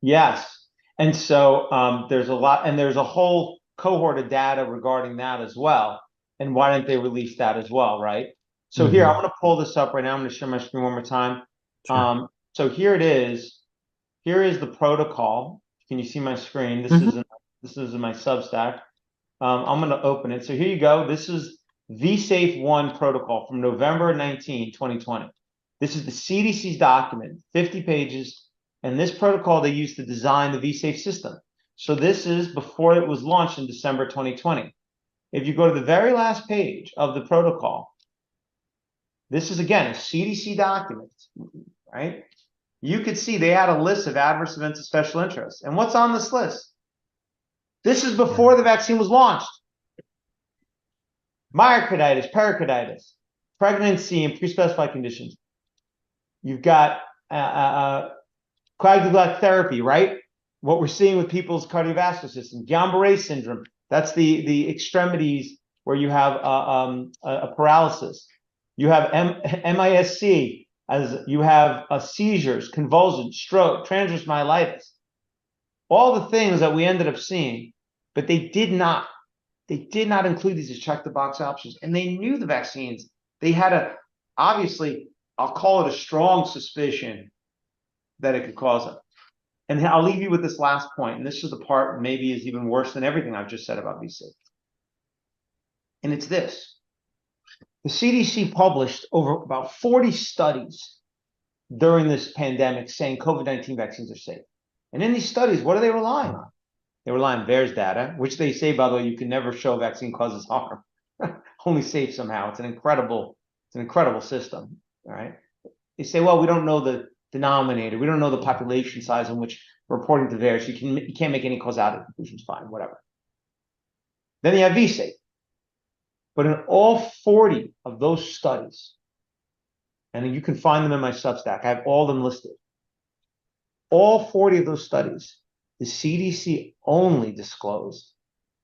yes, and so there's a lot, and there's a whole cohort of data regarding that as well. And why didn't they release that as well, right? So here, I'm going to pull this up right now. I'm going to share my screen one more time. Sure. So here it is. Here is the protocol. Can you see my screen? This is in my Substack. I'm going to open it. So here you go. This is VSafe 1 protocol from November 19, 2020. This is the CDC's document, 50 pages. And this protocol they used to design the VSafe system. So this is before it was launched in December 2020. If you go to the very last page of the protocol, this is, again, a CDC document, right? You could see they had a list of adverse events of special interest. And what's on this list? This is before the vaccine was launched. Myocarditis, pericarditis, pregnancy and pre-specified conditions. You've got coagulopathic therapy, right? What we're seeing with people's cardiovascular system. Guillain-Barré syndrome. That's the extremities where you have a paralysis. You have MISC, as you have seizures, convulsions, stroke, transverse myelitis. All the things that we ended up seeing, but they did not include these as check the box options. And they knew the vaccines. They had obviously, I'll call it a strong suspicion that it could cause it. And I'll leave you with this last point. And this is the part maybe is even worse than everything I've just said about VSafe. And it's this. The CDC published over about 40 studies during this pandemic saying COVID-19 vaccines are safe. And in these studies, what are they relying on? They rely on VAERS data, which they say, by the way, you can never show a vaccine causes harm. Only safe somehow. It's an incredible system. All right. They say, well, we don't know the denominator. We don't know the population size in which we're reporting to VAERS. You can't make any causality conclusions. Fine, whatever. Then you have VSafe. But in all 40 of those studies, and you can find them in my Substack, I have all of them listed. All 40 of those studies, the CDC only disclosed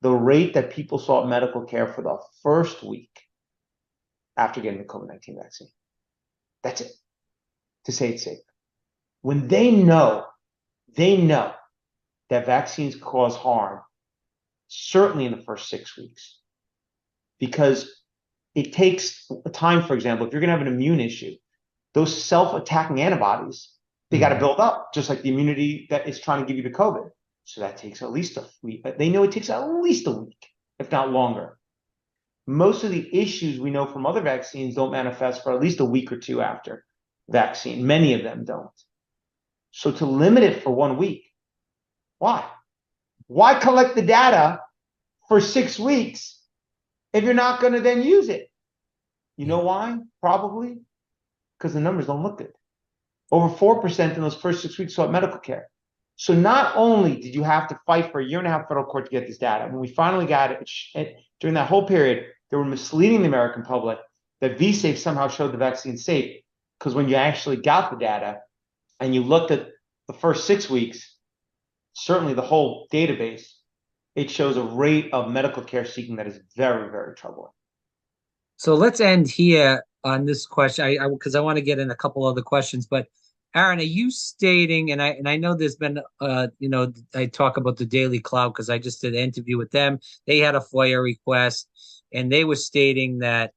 the rate that people sought medical care for the first week after getting the COVID-19 vaccine. That's it. to say it's safe. When they know that vaccines cause harm, certainly in the first 6 weeks, because it takes time. For example, if you're going to have an immune issue, those self-attacking antibodies, they got to build up, just like the immunity that is trying to give you the COVID. So that takes at least a week. They know it takes at least a week, if not longer. Most of the issues we know from other vaccines don't manifest for at least a week or two after vaccine. Many of them don't. So to limit it for 1 week, why? Why collect the data for 6 weeks if you're not going to then use it? You know why? Probably because the numbers don't look good. Over 4% in those first 6 weeks sought medical care. So not only did you have to fight for a year and a half federal court to get this data, when we finally got it, during that whole period, they were misleading the American public that VSafe somehow showed the vaccine safe, because when you actually got the data and you looked at the first 6 weeks, certainly the whole database, it shows a rate of medical care seeking that is very, very troubling. So let's end here on this question, because I want to get in a couple other questions. But Aaron, are you stating, and I know there's been, I talk about the Daily Cloud because I just did an interview with them. They had a FOIA request, and they were stating that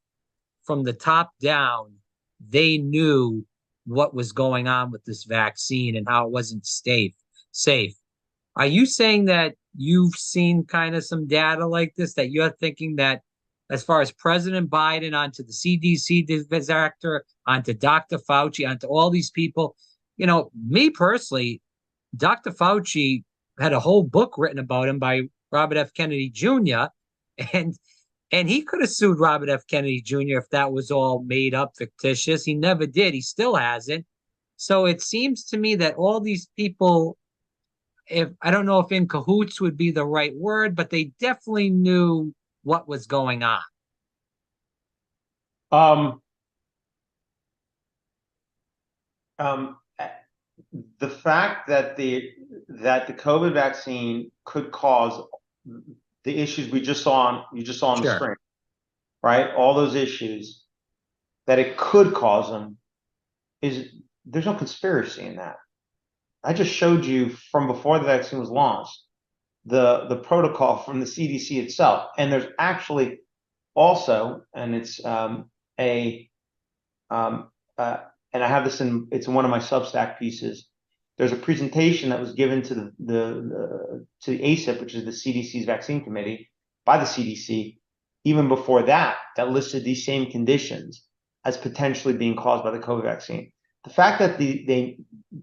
from the top down, they knew what was going on with this vaccine and how it wasn't safe. Are you saying that you've seen kind of some data like this, that you're thinking that as far as President Biden, onto the CDC director, onto Dr. Fauci, onto all these people, me personally, Dr. Fauci had a whole book written about him by Robert F. Kennedy Jr. and and he could have sued Robert F. Kennedy Jr. if that was all made up, fictitious. He never did. He still hasn't. So it seems to me that all these people, if I don't know if in cahoots would be the right word, but they definitely knew what was going on. Um, um, the fact that the COVID vaccine could cause the issues you just saw on the Sure. screen, right? All those issues that it could cause them, there's no conspiracy in that. I just showed you from before the vaccine was launched the protocol from the CDC itself, and there's actually also, and it's and I have this it's in one of my Substack pieces. There's a presentation that was given to the ACIP, which is the CDC's vaccine committee, by the CDC, even before that listed these same conditions as potentially being caused by the COVID vaccine. The fact that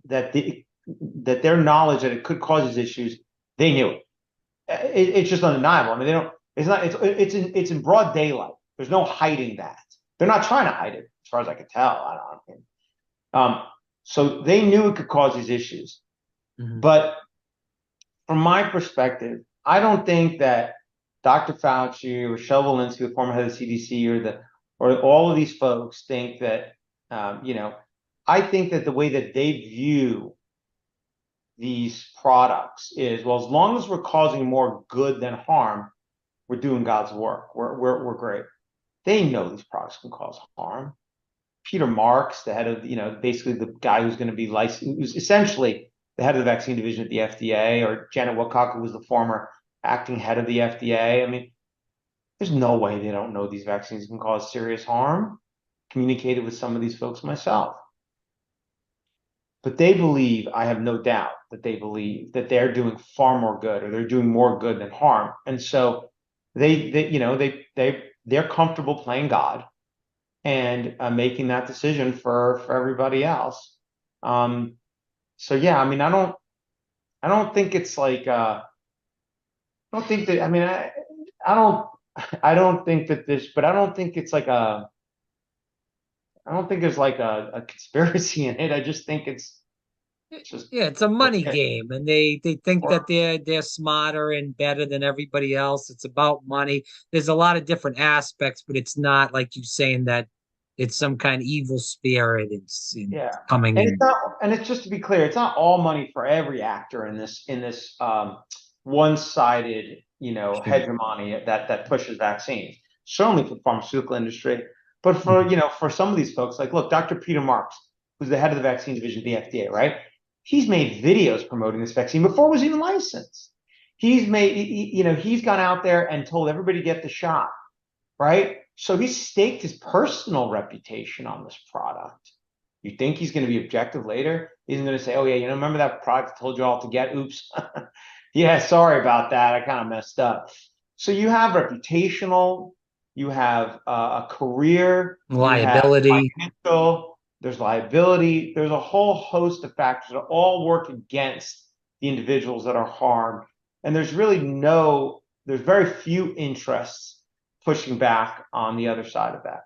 that their knowledge that it could cause these issues, they knew it. It's just undeniable. I mean, they don't. It's not. It's in broad daylight. There's no hiding that. They're not trying to hide it, as far as I can tell. I don't. So they knew it could cause these issues. Mm-hmm. But from my perspective, I don't think that Dr. Fauci or Rochelle Walensky, the former head of the CDC, or all of these folks think that, I think that the way that they view these products is, well, as long as we're causing more good than harm, we're doing God's work. We're great. They know these products can cause harm. Peter Marks, the head of, basically the guy who's going to be licensed, who's essentially the head of the vaccine division at the FDA, or Janet Woodcock, who was the former acting head of the FDA. I mean, there's no way they don't know these vaccines can cause serious harm. Communicated with some of these folks myself. But they believe, I have no doubt that they believe that they're doing far more good, or they're doing more good than harm. And so they're comfortable playing God and making that decision for everybody else. So yeah, I mean, I don't think it's like I don't think that. I mean, I don't think that this, but I don't think it's like I don't think there's like a conspiracy in it. I just think it's just It's a money game, and they think that they're smarter and better than everybody else. It's about money. There's a lot of different aspects, but it's not like you saying that it's some kind of evil spirit. It's coming and in. it's not, and it's just to be clear, it's not all money for every actor in this one-sided hegemony that pushes vaccines. Certainly for the pharmaceutical industry, but for some of these folks, like, look, Dr. Peter Marks, who's the head of the vaccine division of the FDA, right? He's made videos promoting this vaccine before it was even licensed. He's gone out there and told everybody to get the shot, right? So he's staked his personal reputation on this product. You think he's going to be objective later? He's going to say, oh, yeah, remember that product I told you all to get? Oops. Yeah, sorry about that. I kind of messed up. So you have reputational, you have a career, you have Liability. financial, there's liability, there's a whole host of factors that all work against the individuals that are harmed. And there's very few interests pushing back on the other side of that.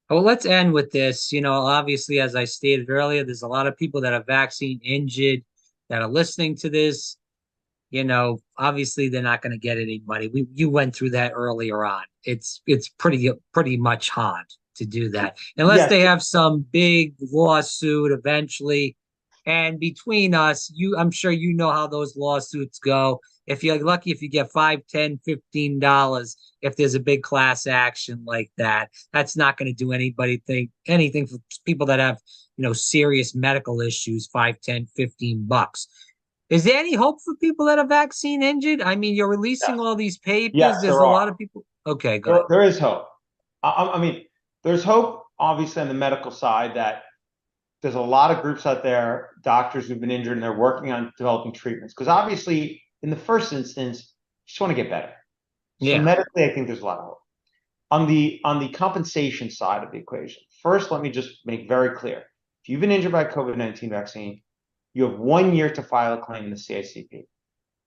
Well, let's end with this. Obviously, as I stated earlier, there's a lot of people that are vaccine injured that are listening to this. Obviously they're not going to get any money. You went through that earlier on. It's pretty much hard to do that unless they have some big lawsuit eventually. And between us, I'm sure you know how those lawsuits go. If you're lucky, if you get $5, $10, $15, if there's a big class action like that, that's not going to do anything for people that have, serious medical issues, 5, 10, $15. Is there any hope for people that are vaccine injured? I mean, you're releasing all these papers. Yes, There's a lot of people. Okay, go ahead. There is hope. I mean, there's hope, obviously, on the medical side that there's a lot of groups out there, doctors who've been injured, and they're working on developing treatments. Because obviously, in the first instance, you just want to get better. So medically, I think there's a lot of hope. On the compensation side of the equation, first, let me just make very clear. If you've been injured by a COVID-19 vaccine, you have 1 year to file a claim in the CICP.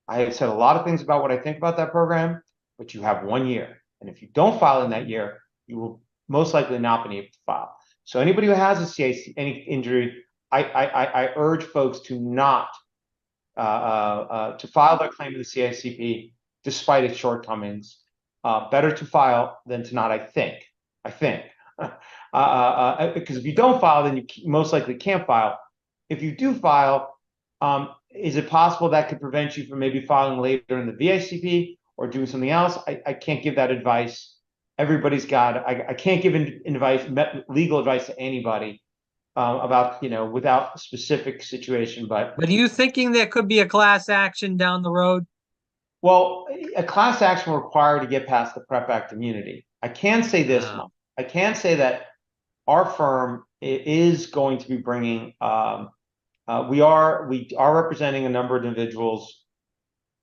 I have said a lot of things about what I think about that program, but you have 1 year. And if you don't file in that year, you will most likely not be able to file. So anybody who has a CIC, any injury, I urge folks to not to file their claim in the CICP despite its shortcomings. Better to file than to not, I think. Because if you don't file, then you most likely can't file. If you do file, is it possible that could prevent you from maybe filing later in the VICP or doing something else? I can't give that advice. Everybody's got, I can't give legal advice to anybody about, without specific situation. But are you thinking there could be a class action down the road? Well, a class action will require to get past the PrEP Act immunity. I can say this much. I can say that our firm is going to be bringing, we are representing a number of individuals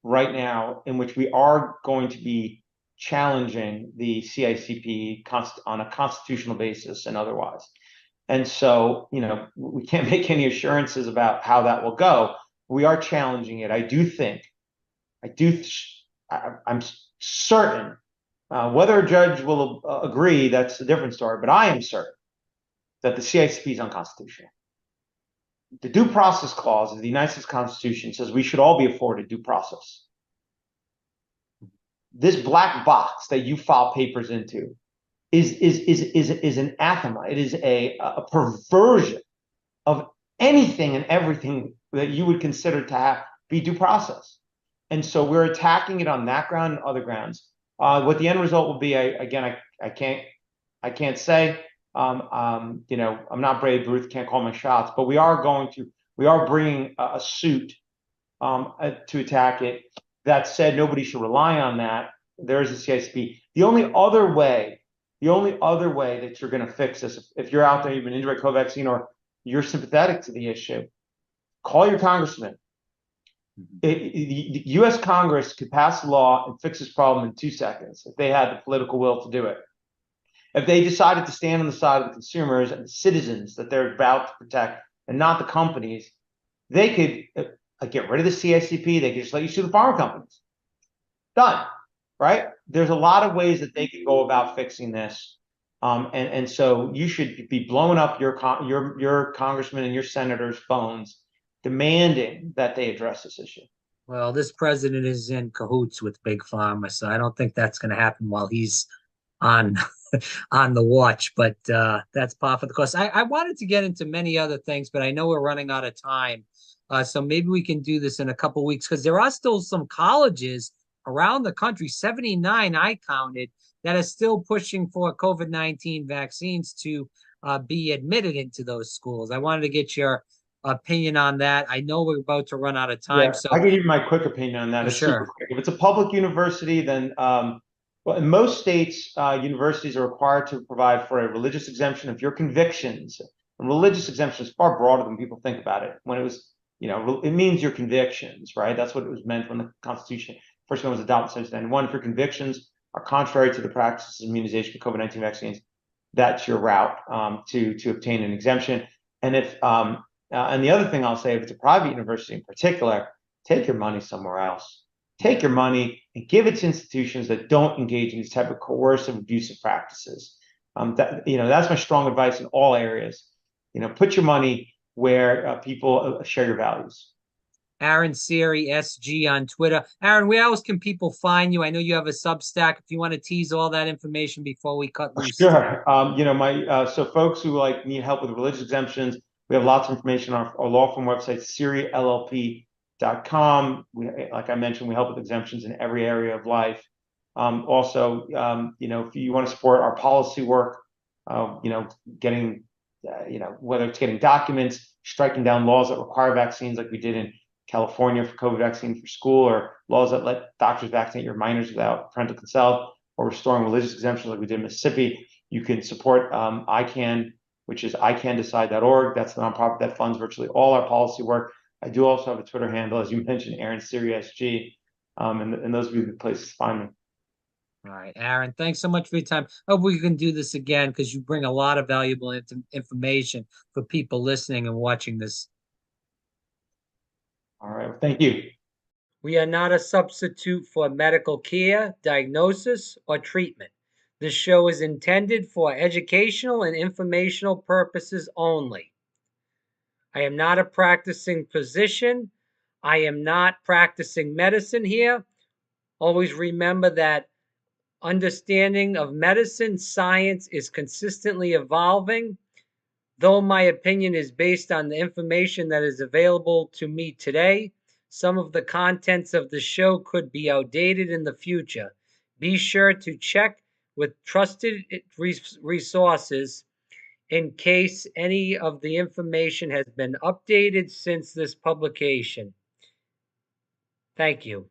right now in which we are going to be challenging the CICP on a constitutional basis and otherwise. And so, we can't make any assurances about how that will go. We are challenging it. I'm certain, whether a judge will agree, that's a different story, but I am certain that the CICP is unconstitutional. The due process clause of the United States Constitution says we should all be afforded due process. This black box that you file papers into is an anathema. It is a perversion of anything and everything that you would consider to be due process. And so we're attacking it on that ground and other grounds. What the end result will be, I can't say. I'm not Brave Ruth, can't call my shots, but we are bringing a suit to attack it. That said, nobody should rely on that. There is a CICP. The only other way that you're going to fix this, if you're out there, you've been injured by COVID vaccine, or you're sympathetic to the issue, call your congressman. The U.S. Congress could pass a law and fix this problem in 2 seconds if they had the political will to do it. If they decided to stand on the side of the consumers and the citizens that they're about to protect and not the companies, they could get rid of the CICP. They could just let you sue the pharma companies. Done, right? There's a lot of ways that they could go about fixing this. And so you should be blowing up your congressman and your senator's phones demanding that they address this issue. Well, this president is in cahoots with Big Pharma, so I don't think that's going to happen while he's on on the watch. But that's par for the course. I wanted to get into many other things, but I know we're running out of time. So maybe we can do this in a couple of weeks, because there are still some colleges around the country, 79 I counted, that are still pushing for COVID-19 vaccines to be admitted into those schools. I wanted to get your opinion on that. I know we're about to run out of time, Yeah, I so can give you my quick opinion on that. for It's super sure. quick. If it's a public university, then well, in most states, universities are required to provide for a religious exemption if your convictions. And religious exemption is far broader than people think about it. When it was, it means your convictions, right? That's what it was meant when the Constitution first one was adopted in 1791. If your convictions are contrary to the practices of immunization for COVID-19 vaccines, that's your route to obtain an exemption. And if and the other thing I'll say, if it's a private university in particular, take your money somewhere else. Take your money and give it to institutions that don't engage in these type of coercive, abusive practices. That's my strong advice in all areas. Put your money where people share your values. Aaron Siri, SG on Twitter. Aaron, where else can people find you? I know you have a Substack. If you want to tease all that information before we cut loose today. Sure. So folks who need help with religious exemptions, we have lots of information on our law firm website, SiriLLP.com. Like I mentioned, we help with exemptions in every area of life. Also, if you want to support our policy work, getting, whether it's getting documents, striking down laws that require vaccines, like we did in California for COVID vaccine for school, or laws that let doctors vaccinate your minors without parental consent, or restoring religious exemptions like we did in Mississippi. You can support ICAN, which is icandecide.org. That's the nonprofit that funds virtually all our policy work. I do also have a Twitter handle, as you mentioned, Aaron Siri SG, and those would be the places to find me. All right, Aaron, thanks so much for your time. Hope we can do this again because you bring a lot of valuable information for people listening and watching this. All right, well, thank you. We are not a substitute for medical care, diagnosis, or treatment. This show is intended for educational and informational purposes only. I am not a practicing physician. I am not practicing medicine here. Always remember that understanding of medicine science is consistently evolving. Though my opinion is based on the information that is available to me today, some of the contents of the show could be outdated in the future. Be sure to check with trusted resources in case any of the information has been updated since this publication. Thank you.